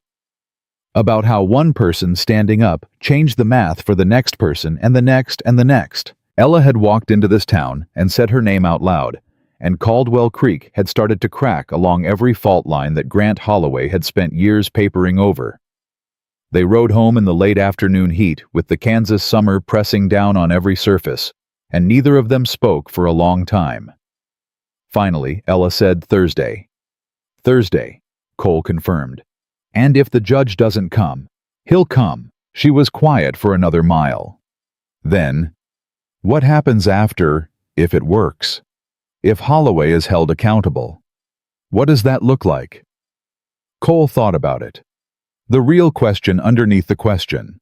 About how one person standing up changed the math for the next person and the next and the next. Ella had walked into this town and said her name out loud, and Caldwell Creek had started to crack along every fault line that Grant Holloway had spent years papering over. They rode home in the late afternoon heat with the Kansas summer pressing down on every surface, and neither of them spoke for a long time. Finally, Ella said Thursday. Thursday, Cole confirmed. And if the judge doesn't come, he'll come. She was quiet for another mile. Then, what happens after, if it works? If Holloway is held accountable? What does that look like? Cole thought about it. The real question underneath the question.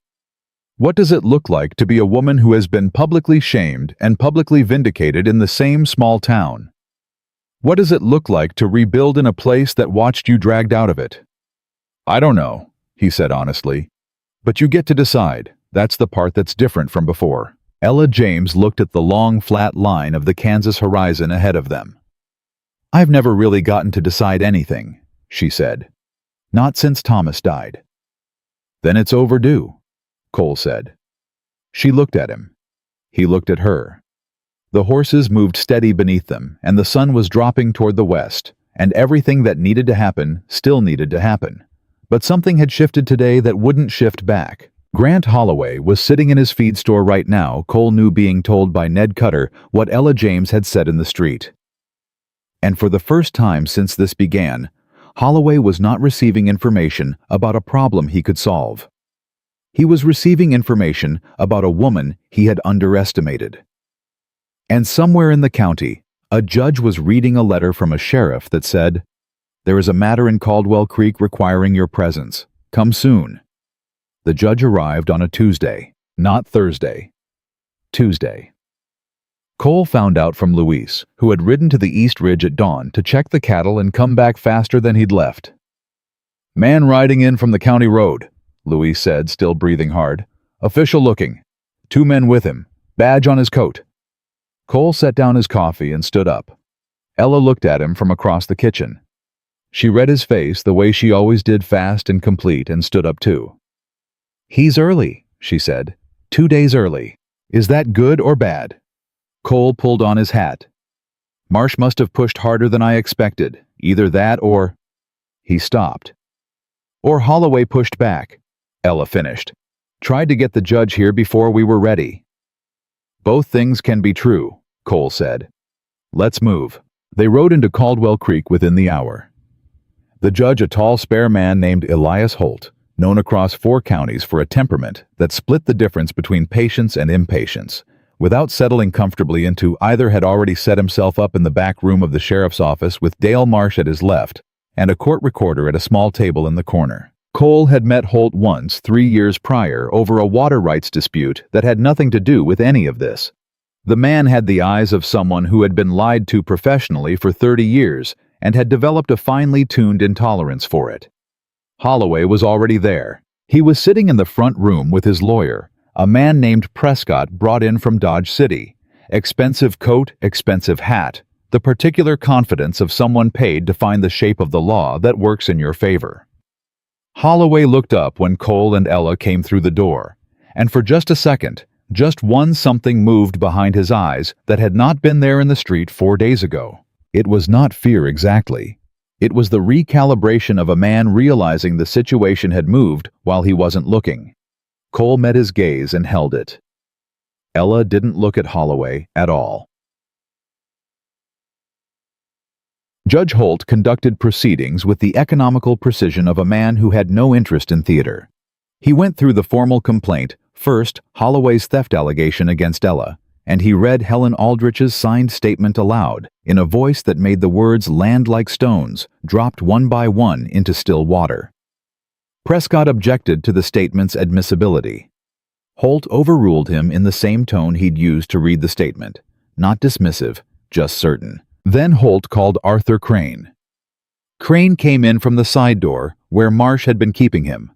What does it look like to be a woman who has been publicly shamed and publicly vindicated in the same small town? What does it look like to rebuild in a place that watched you dragged out of it? I don't know, he said honestly. But you get to decide. That's the part that's different from before. Ella James looked at the long, flat line of the Kansas horizon ahead of them. I've never really gotten to decide anything, she said. Not since Thomas died. Then it's overdue, Cole said. She looked at him. He looked at her. The horses moved steady beneath them, and the sun was dropping toward the west, and everything that needed to happen still needed to happen. But something had shifted today that wouldn't shift back. Grant Holloway was sitting in his feed store right now, Cole knew, being told by Ned Cutter what Ella James had said in the street. And for the first time since this began, Holloway was not receiving information about a problem he could solve. He was receiving information about a woman he had underestimated. And somewhere in the county, a judge was reading a letter from a sheriff that said, "There is a matter in Caldwell Creek requiring your presence. Come soon." The judge arrived on a Tuesday, not Thursday. Tuesday. Cole found out from Luis, who had ridden to the East Ridge at dawn to check the cattle and come back faster than he'd left. "Man riding in from the county road," Luis said, still breathing hard. "Official looking. 2 men with him. Badge on his coat." Cole set down his coffee and stood up. Ella looked at him from across the kitchen. She read his face the way she always did, fast and complete, and stood up too. "He's early," she said. 2 days early. Is that good or bad?" Cole pulled on his hat. "Marsh must have pushed harder than I expected. Either that or—" He stopped. "Or Holloway pushed back," Ella finished. "Tried to get the judge here before we were ready." "Both things can be true," Cole said. "Let's move." They rode into Caldwell Creek within the hour. The judge, a tall, spare man named Elias Holt, known across 4 counties for a temperament that split the difference between patience and impatience, without settling comfortably into either, had already set himself up in the back room of the sheriff's office with Dale Marsh at his left and a court recorder at a small table in the corner. Cole had met Holt once 3 years prior over a water rights dispute that had nothing to do with any of this. The man had the eyes of someone who had been lied to professionally for 30 years and had developed a finely tuned intolerance for it. Holloway was already there. He was sitting in the front room with his lawyer, a man named Prescott brought in from Dodge City. Expensive coat, expensive hat, the particular confidence of someone paid to find the shape of the law that works in your favor. Holloway looked up when Cole and Ella came through the door, and for just a second, just one something moved behind his eyes that had not been there in the street 4 days ago. It was not fear exactly. It was the recalibration of a man realizing the situation had moved while he wasn't looking. Cole met his gaze and held it. Ella didn't look at Holloway at all. Judge Holt conducted proceedings with the economical precision of a man who had no interest in theater. He went through the formal complaint, first Holloway's theft allegation against Ella, and he read Helen Aldrich's signed statement aloud, in a voice that made the words land like stones, dropped one by one into still water. Prescott objected to the statement's admissibility. Holt overruled him in the same tone he'd used to read the statement, not dismissive, just certain. Then Holt called Arthur Crane. Crane came in from the side door, where Marsh had been keeping him.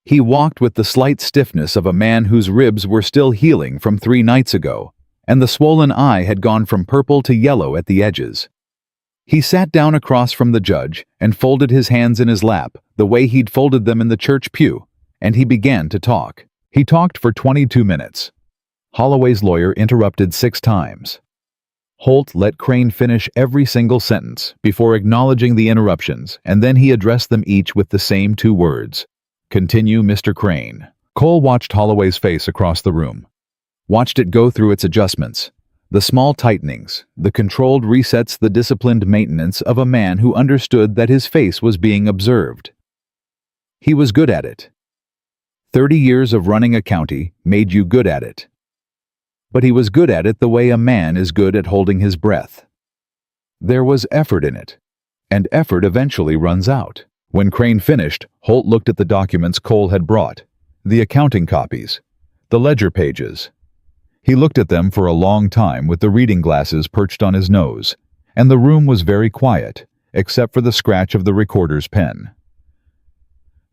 He walked with the slight stiffness of a man whose ribs were still healing from 3 nights ago, and the swollen eye had gone from purple to yellow at the edges. He sat down across from the judge and folded his hands in his lap, the way he'd folded them in the church pew, and he began to talk. He talked for 22 minutes. Holloway's lawyer interrupted 6 times. Holt let Crane finish every single sentence before acknowledging the interruptions, and then he addressed them each with the same 2 words. "Continue, Mr. Crane." Cole watched Holloway's face across the room. Watched it go through its adjustments. The small tightenings, the controlled resets, the disciplined maintenance of a man who understood that his face was being observed. He was good at it. 30 years of running a county made you good at it. But he was good at it the way a man is good at holding his breath. There was effort in it, and effort eventually runs out. When Crane finished, Holt looked at the documents Cole had brought, the accounting copies, the ledger pages. He looked at them for a long time with the reading glasses perched on his nose, and the room was very quiet, except for the scratch of the recorder's pen.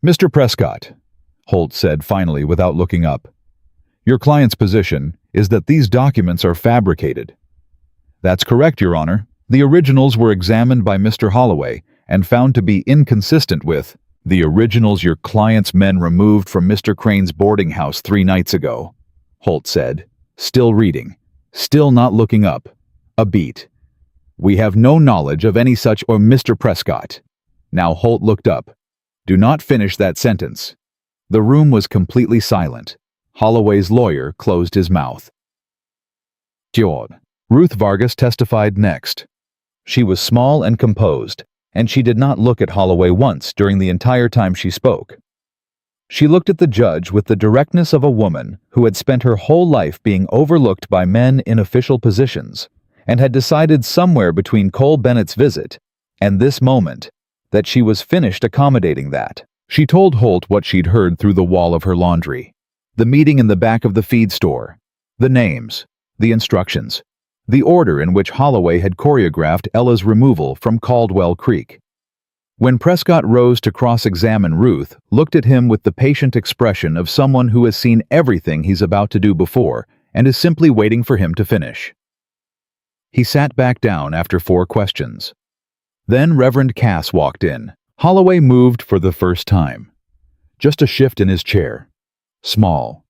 "Mr. Prescott," Holt said finally without looking up, "your client's position is that these documents are fabricated." "That's correct, Your Honor. The originals were examined by Mr. Holloway and found to be inconsistent with the originals your client's men removed from Mr. Crane's boarding house 3 nights ago," Holt said, still reading, still not looking up. A beat. "We have no knowledge of any such or Mr. Prescott." Now Holt looked up. "Do not finish that sentence." The room was completely silent. Holloway's lawyer closed his mouth. Ruth Vargas testified next. She was small and composed, and she did not look at Holloway once during the entire time she spoke. She looked at the judge with the directness of a woman who had spent her whole life being overlooked by men in official positions, and had decided somewhere between Cole Bennett's visit and this moment that she was finished accommodating that. She told Holt what she'd heard through the wall of her laundry. The meeting in the back of the feed store, the names, the instructions, the order in which Holloway had choreographed Ella's removal from Caldwell Creek. When Prescott rose to cross-examine Ruth, looked at him with the patient expression of someone who has seen everything he's about to do before and is simply waiting for him to finish. He sat back down after 4 questions. Then Reverend Cass walked in. Holloway moved for the first time. Just a shift in his chair. Small.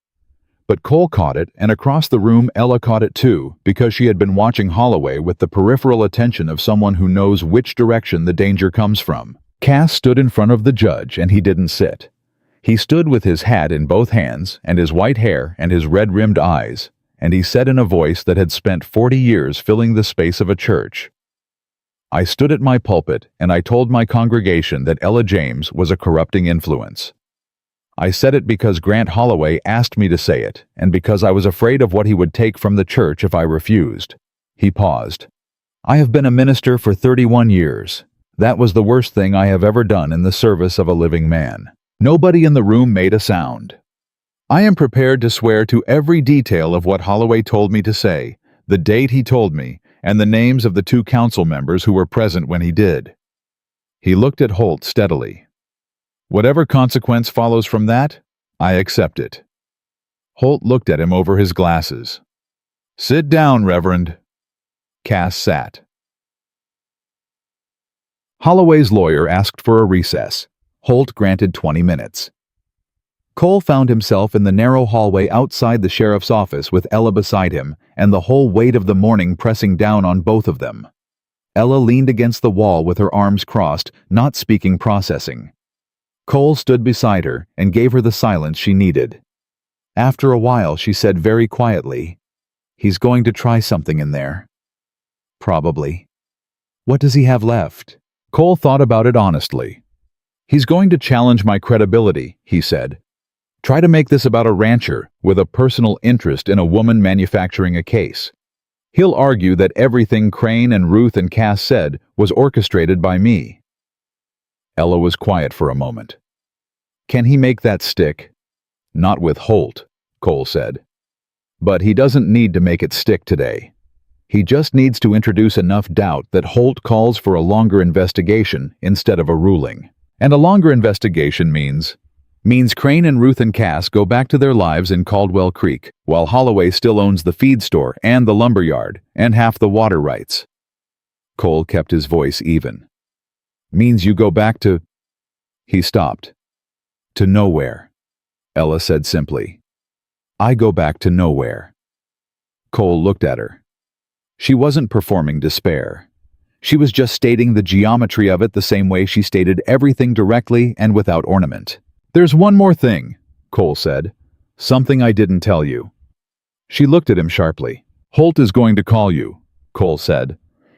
But Cole caught it, and across the room Ella caught it too, because she had been watching Holloway with the peripheral attention of someone who knows which direction the danger comes from. Cass stood in front of the judge, and he didn't sit. He stood with his hat in both hands, and his white hair, and his red-rimmed eyes, and he said in a voice that had spent 40 years filling the space of a church, "I stood at my pulpit, and I told my congregation that Ella James was a corrupting influence. I said it because Grant Holloway asked me to say it, and because I was afraid of what he would take from the church if I refused. He paused. I have been a minister for 31 years. That was the worst thing I have ever done in the service of a living man. Nobody in the room made a sound. I am prepared to swear to every detail of what Holloway told me to say, the date he told me, and the names of the 2 council members who were present when he did. He looked at Holt steadily. Whatever consequence follows from that, I accept it. Holt looked at him over his glasses. Sit down, Reverend. Cass sat. Holloway's lawyer asked for a recess. Holt granted 20 minutes. Cole found himself in the narrow hallway outside the sheriff's office with Ella beside him and the whole weight of the morning pressing down on both of them. Ella leaned against the wall with her arms crossed, not speaking processing. Cole stood beside her and gave her the silence she needed. After a while, she said very quietly, "He's going to try something in there." "Probably." "What does he have left?" Cole thought about it honestly. "He's going to challenge my credibility," he said. "Try to make this about a rancher with a personal interest in a woman manufacturing a case. He'll argue that everything Crane and Ruth and Cass said was orchestrated by me." Ella was quiet for a moment. "Can he make that stick?" "Not with Holt," Cole said. "But he doesn't need to make it stick today. He just needs to introduce enough doubt that Holt calls for a longer investigation instead of a ruling. And a longer investigation means Crane and Ruth and Cass go back to their lives in Caldwell Creek, while Holloway still owns the feed store and the lumber yard and half the water rights." Cole kept his voice even. "Means you go back to—" He stopped. "To nowhere," Ella said simply. "I go back to nowhere." Cole looked at her. She wasn't performing despair. She was just stating the geometry of it the same way she stated everything directly and without ornament. "There's one more thing," Cole said. "Something I didn't tell you." She looked at him sharply. "Holt is going to call you," Cole said.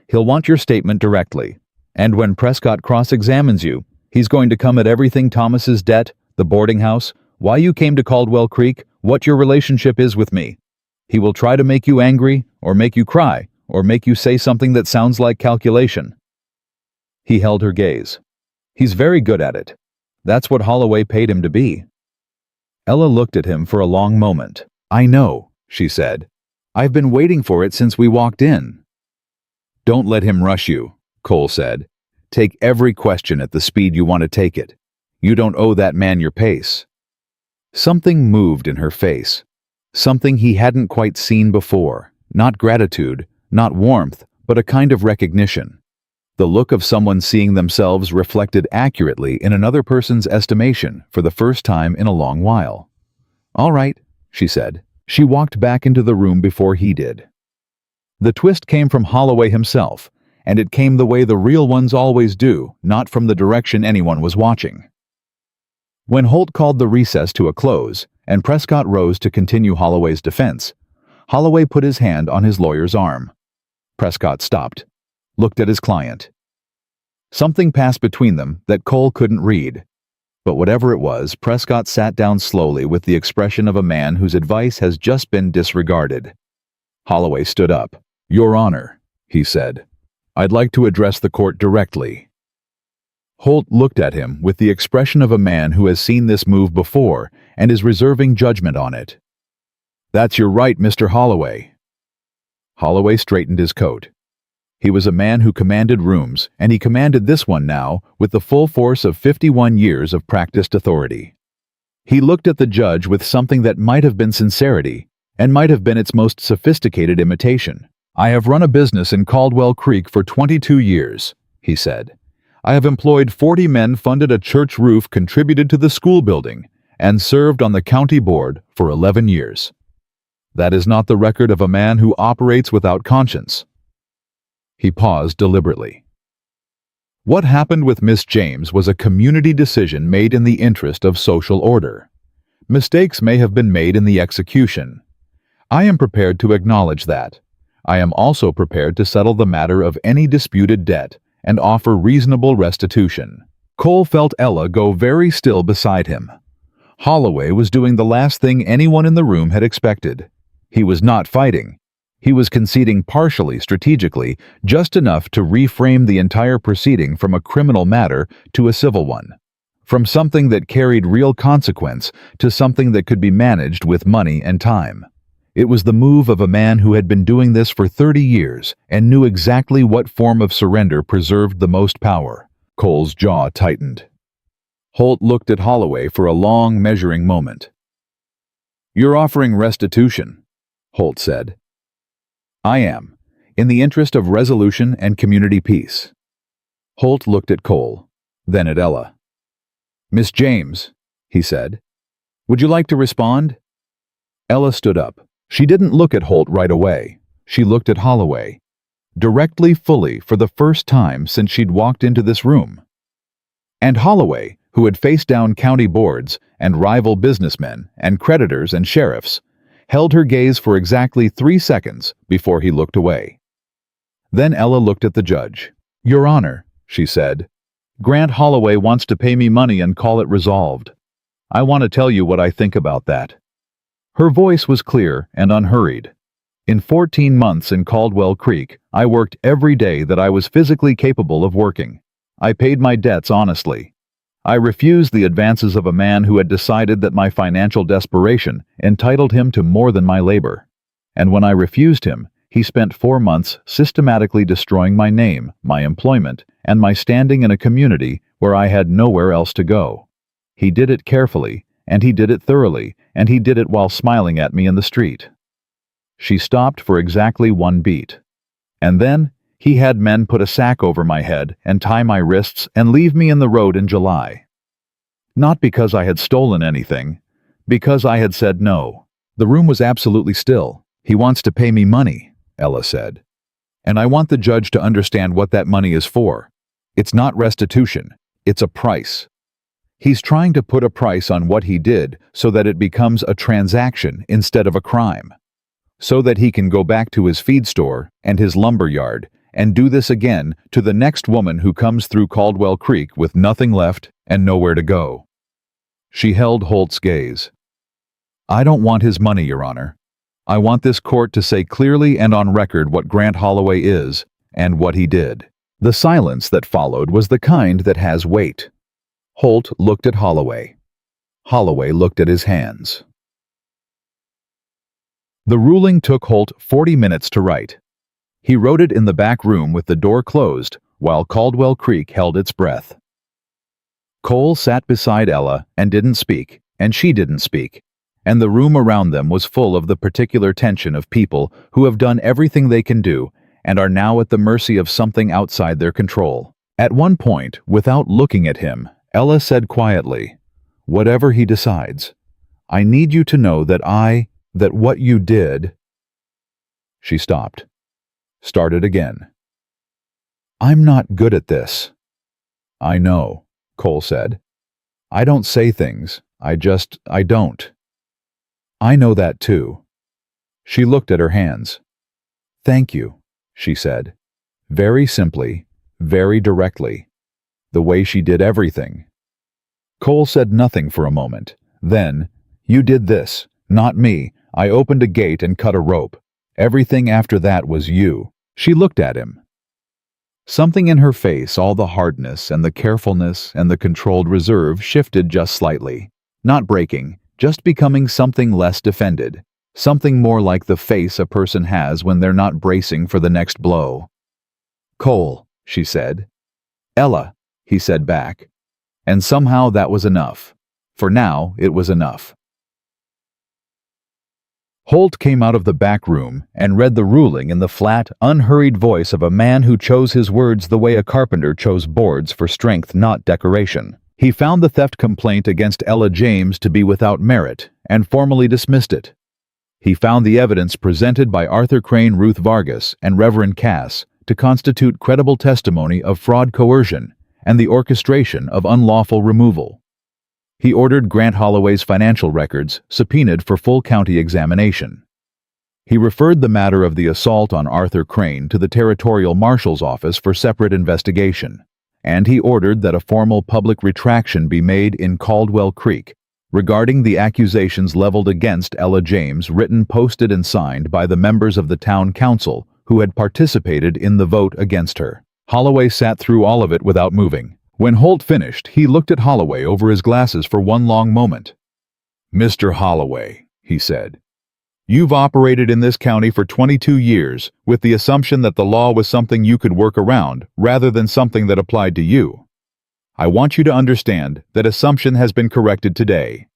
"He'll want your statement directly. And when Prescott cross-examines you, he's going to come at everything: Thomas's debt, the boarding house, why you came to Caldwell Creek, what your relationship is with me. He will try to make you angry, or make you cry, or make you say something that sounds like calculation." He held her gaze. "He's very good at it. That's what Holloway paid him to be." Ella looked at him for a long moment. "I know," she said. "I've been waiting for it since we walked in." "Don't let him rush you," Cole said. "Take every question at the speed you want to take it. You don't owe that man your pace." Something moved in her face. Something he hadn't quite seen before. Not gratitude, not warmth, but a kind of recognition. The look of someone seeing themselves reflected accurately in another person's estimation for the first time in a long while. "All right," she said. She walked back into the room before he did. The twist came from Holloway himself, and it came the way the real ones always do, not from the direction anyone was watching. When Holt called the recess to a close, and Prescott rose to continue Holloway's defense, Holloway put his hand on his lawyer's arm. Prescott stopped, looked at his client. Something passed between them that Cole couldn't read. But whatever it was, Prescott sat down slowly with the expression of a man whose advice has just been disregarded. Holloway stood up. "Your Honor," he said, "I'd like to address the court directly." Holt looked at him with the expression of a man who has seen this move before and is reserving judgment on it. "That's your right, Mr. Holloway." Holloway straightened his coat. He was a man who commanded rooms, and he commanded this one now with the full force of 51 years of practiced authority. He looked at the judge with something that might have been sincerity, and might have been its most sophisticated imitation. "I have run a business in Caldwell Creek for 22 years, he said. "I have employed 40 men, funded a church roof, contributed to the school building, and served on the county board for 11 years. That is not the record of a man who operates without conscience." He paused deliberately. What happened with Miss James was a community decision made in the interest of social order. Mistakes may have been made in the execution. I am prepared to acknowledge that. I am also prepared to settle the matter of any disputed debt and offer reasonable restitution. Cole felt Ella go very still beside him. Holloway was doing the last thing anyone in the room had expected. He was not fighting. He was conceding partially strategically, just enough to reframe the entire proceeding from a criminal matter to a civil one. From something that carried real consequence to something that could be managed with money and time. It was the move of a man who had been doing this for 30 years and knew exactly what form of surrender preserved the most power. Cole's jaw tightened. Holt looked at Holloway for a long, measuring moment. "You're offering restitution," Holt said. "I am, in the interest of resolution and community peace." Holt looked at Cole, then at Ella. "Miss James," he said, "would you like to respond?" Ella stood up. She didn't look at Holt right away. She looked at Holloway, directly, fully, for the first time since she'd walked into this room. And Holloway, who had faced down county boards and rival businessmen and creditors and sheriffs, held her gaze for exactly 3 seconds before he looked away. Then Ella looked at the judge. "Your Honor," she said, "Grant Holloway wants to pay me money and call it resolved. I want to tell you what I think about that." Her voice was clear and unhurried. "In 14 months in Caldwell Creek, I worked every day that I was physically capable of working. I paid my debts honestly. I refused the advances of a man who had decided that my financial desperation entitled him to more than my labor. And when I refused him, he spent 4 months systematically destroying my name, my employment, and my standing in a community where I had nowhere else to go. He did it carefully, and he did it thoroughly, and he did it while smiling at me in the street." She stopped for exactly 1 beat. "And then, he had men put a sack over my head and tie my wrists and leave me in the road in July. Not because I had stolen anything, because I had said no." The room was absolutely still. "He wants to pay me money," Ella said. "And I want the judge to understand what that money is for. It's not restitution, it's a price. He's trying to put a price on what he did so that it becomes a transaction instead of a crime. So that he can go back to his feed store and his lumber yard and do this again to the next woman who comes through Caldwell Creek with nothing left and nowhere to go." She held Holt's gaze. "I don't want his money, Your Honor. I want this court to say clearly and on record what Grant Holloway is and what he did." The silence that followed was the kind that has weight. Holt looked at Holloway. Holloway looked at his hands. The ruling took Holt 40 minutes to write. He wrote it in the back room with the door closed while Caldwell Creek held its breath. Cole sat beside Ella and didn't speak, and she didn't speak, and the room around them was full of the particular tension of people who have done everything they can do and are now at the mercy of something outside their control. At one point, without looking at him, Ella said quietly, "Whatever he decides, I need you to know that what you did—" She stopped. Started again. "I'm not good at this." "I know," Cole said. "I don't say things. I don't." "I know that too." She looked at her hands. "Thank you," she said. Very simply, very directly. The way she did everything. Cole said nothing for a moment. Then, "You did this, not me. I opened a gate and cut a rope. Everything after that was you." She looked at him. Something in her face, all the hardness and the carefulness and the controlled reserve, shifted just slightly. Not breaking, just becoming something less defended. Something more like the face a person has when they're not bracing for the next blow. "Cole," she said. "Ella," he said back. And somehow that was enough. For now, it was enough. Holt came out of the back room and read the ruling in the flat, unhurried voice of a man who chose his words the way a carpenter chose boards for strength, not decoration. He found the theft complaint against Ella James to be without merit and formally dismissed it. He found the evidence presented by Arthur Crane, Ruth Vargas, and Reverend Cass to constitute credible testimony of fraud, coercion, and the orchestration of unlawful removal. He ordered Grant Holloway's financial records subpoenaed for full county examination. He referred the matter of the assault on Arthur Crane to the Territorial Marshal's office for separate investigation, and he ordered that a formal public retraction be made in Caldwell Creek, regarding the accusations leveled against Ella James, written, posted, and signed by the members of the town council who had participated in the vote against her. Holloway sat through all of it without moving. When Holt finished, he looked at Holloway over his glasses for one long moment. "Mr. Holloway," he said, "you've operated in this county for 22 years with the assumption that the law was something you could work around rather than something that applied to you. I want you to understand that assumption has been corrected today.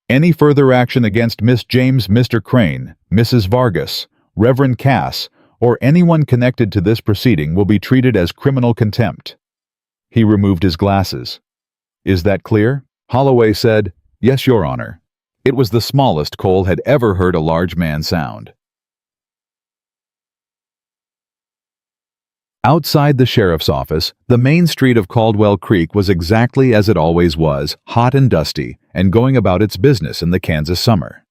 Any further action against Miss James, Mr. Crane, Mrs. Vargas, Reverend Cass, or anyone connected to this proceeding will be treated as criminal contempt." He removed his glasses. "Is that clear?" Holloway said, "Yes, Your Honor." It was the smallest Cole had ever heard a large man sound. Outside the sheriff's office, the main street of Caldwell Creek was exactly as it always was, hot and dusty, and going about its business in the Kansas summer.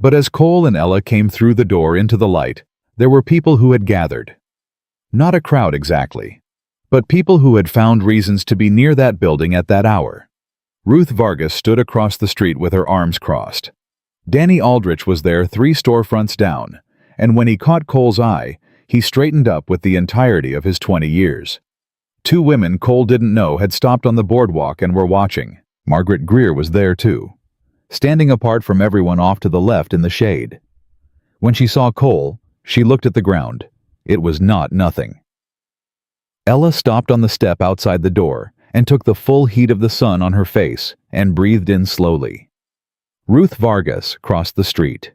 But as Cole and Ella came through the door into the light, there were people who had gathered. Not a crowd exactly, but people who had found reasons to be near that building at that hour. Ruth Vargas stood across the street with her arms crossed. Danny Aldrich was there 3 storefronts down, and when he caught Cole's eye, he straightened up with the entirety of his 20 years. 2 women Cole didn't know had stopped on the boardwalk and were watching. Margaret Greer was there too, standing apart from everyone off to the left in the shade. When she saw Cole, she looked at the ground. It was not nothing. Ella stopped on the step outside the door and took the full heat of the sun on her face and breathed in slowly. Ruth Vargas crossed the street.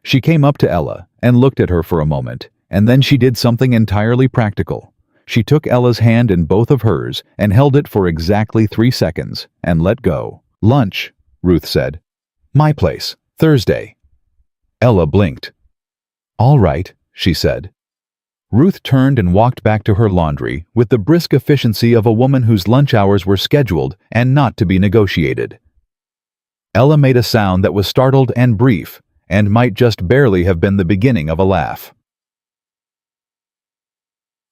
She came up to Ella and looked at her for a moment, and then she did something entirely practical. She took Ella's hand in both of hers and held it for exactly 3 seconds and let go. "Lunch," Ruth said. "My place, Thursday." Ella blinked. "All right," she said. Ruth turned and walked back to her laundry with the brisk efficiency of a woman whose lunch hours were scheduled and not to be negotiated. Ella made a sound that was startled and brief, and might just barely have been the beginning of a laugh.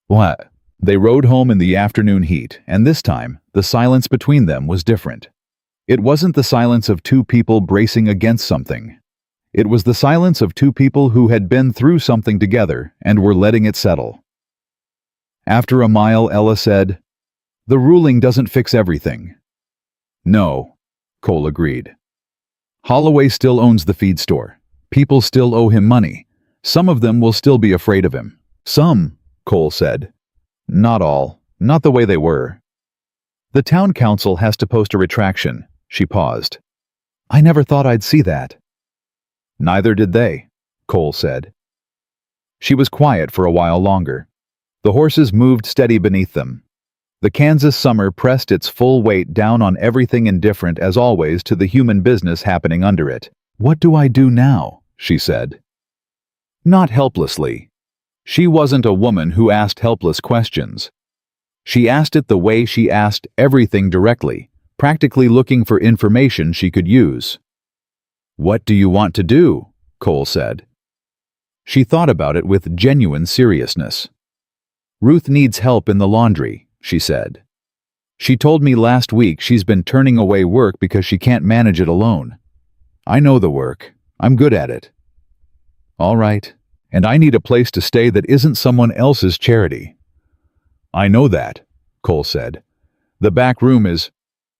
What? They rode home in the afternoon heat, and this time, the silence between them was different. It wasn't the silence of 2 people bracing against something. It was the silence of 2 people who had been through something together and were letting it settle. After a mile, Ella said, "The ruling doesn't fix everything." "No," Cole agreed. "Holloway still owns the feed store. People still owe him money. Some of them will still be afraid of him." "Some," Cole said. "Not all. Not the way they were." "The town council has to post a retraction." She paused. "I never thought I'd see that." "Neither did they," Cole said. She was quiet for a while longer. The horses moved steady beneath them. The Kansas summer pressed its full weight down on everything, indifferent as always to the human business happening under it. "What do I do now?" she said. Not helplessly. She wasn't a woman who asked helpless questions. She asked it the way she asked everything, directly, practically looking for information she could use. "What do you want to do?" Cole said. She thought about it with genuine seriousness. "Ruth needs help in the laundry," she said. "She told me last week she's been turning away work because she can't manage it alone. I know the work. I'm good at it." "All right. And I need a place to stay that isn't someone else's charity." "I know that," Cole said. "The back room is—"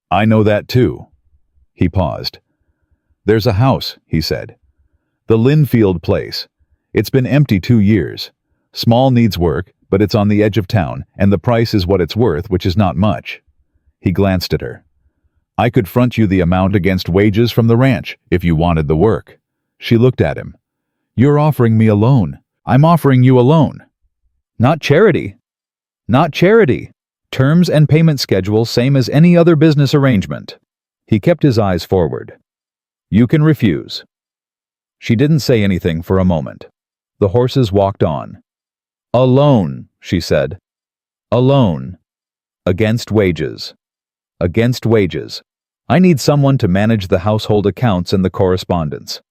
"I know that too." He paused. "There's a house," he said. "The Linfield place. It's been empty 2 years. Small, needs work, but it's on the edge of town, and the price is what it's worth, which is not much." He glanced at her. "I could front you the amount against wages from the ranch, if you wanted the work." She looked at him. "You're offering me a loan." "I'm offering you a loan." "Not charity." "Not charity. Terms and payment schedule same as any other business arrangement." He kept his eyes forward. "You can refuse." She didn't say anything for a moment. The horses walked on. "A loan," she said. "A loan. Against wages. Against wages. I need someone to manage the household accounts and the correspondence.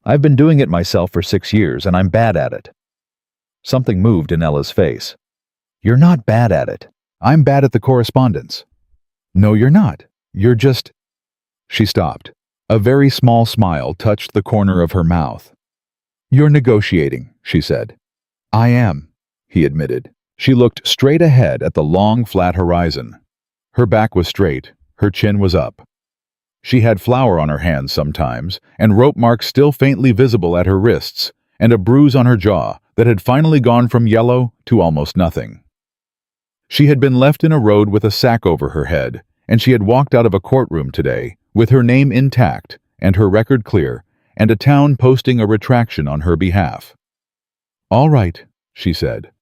I've been doing it myself for 6 years, and I'm bad at it." Something moved in Ella's face. "You're not bad at it. I'm bad at the correspondence." "No, you're not. You're just—" She stopped. A very small smile touched the corner of her mouth. "You're negotiating," she said. "I am," he admitted. She looked straight ahead at the long, flat horizon. Her back was straight, her chin was up. She had flour on her hands sometimes, and rope marks still faintly visible at her wrists, and a bruise on her jaw that had finally gone from yellow to almost nothing. She had been left in a road with a sack over her head, and she had walked out of a courtroom today, with her name intact, and her record clear, and a town posting a retraction on her behalf. "All right," she said.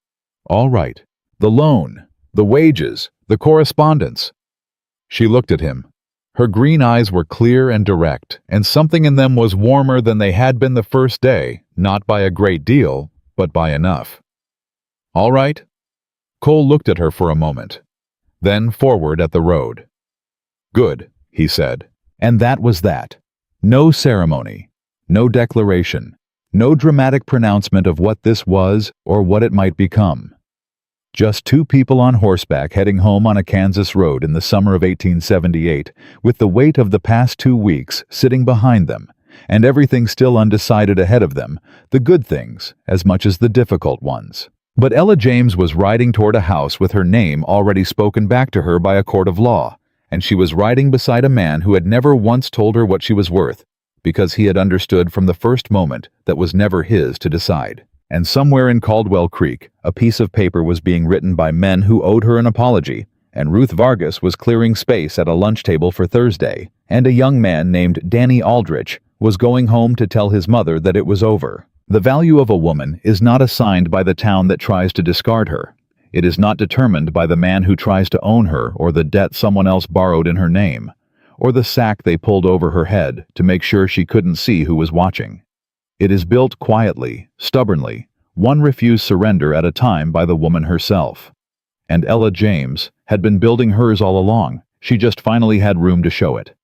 "All right. The loan, the wages, the correspondence." She looked at him. Her green eyes were clear and direct, and something in them was warmer than they had been the first day, not by a great deal, but by enough. "All right?" Cole looked at her for a moment, then forward at the road. "Good," he said. And that was that. No ceremony, no declaration, no dramatic pronouncement of what this was or what it might become. Just two people on horseback heading home on a Kansas road in the summer of 1878, with the weight of the past 2 weeks sitting behind them, and everything still undecided ahead of them, the good things as much as the difficult ones. But Ella James was riding toward a house with her name already spoken back to her by a court of law, and she was riding beside a man who had never once told her what she was worth, because he had understood from the first moment that was never his to decide. And somewhere in Caldwell Creek, a piece of paper was being written by men who owed her an apology, and Ruth Vargas was clearing space at a lunch table for Thursday, and a young man named Danny Aldrich was going home to tell his mother that it was over. The value of a woman is not assigned by the town that tries to discard her. It is not determined by the man who tries to own her or the debt someone else borrowed in her name, or the sack they pulled over her head to make sure she couldn't see who was watching. It is built quietly, stubbornly, one refused surrender at a time by the woman herself. And Ella James had been building hers all along. She just finally had room to show it.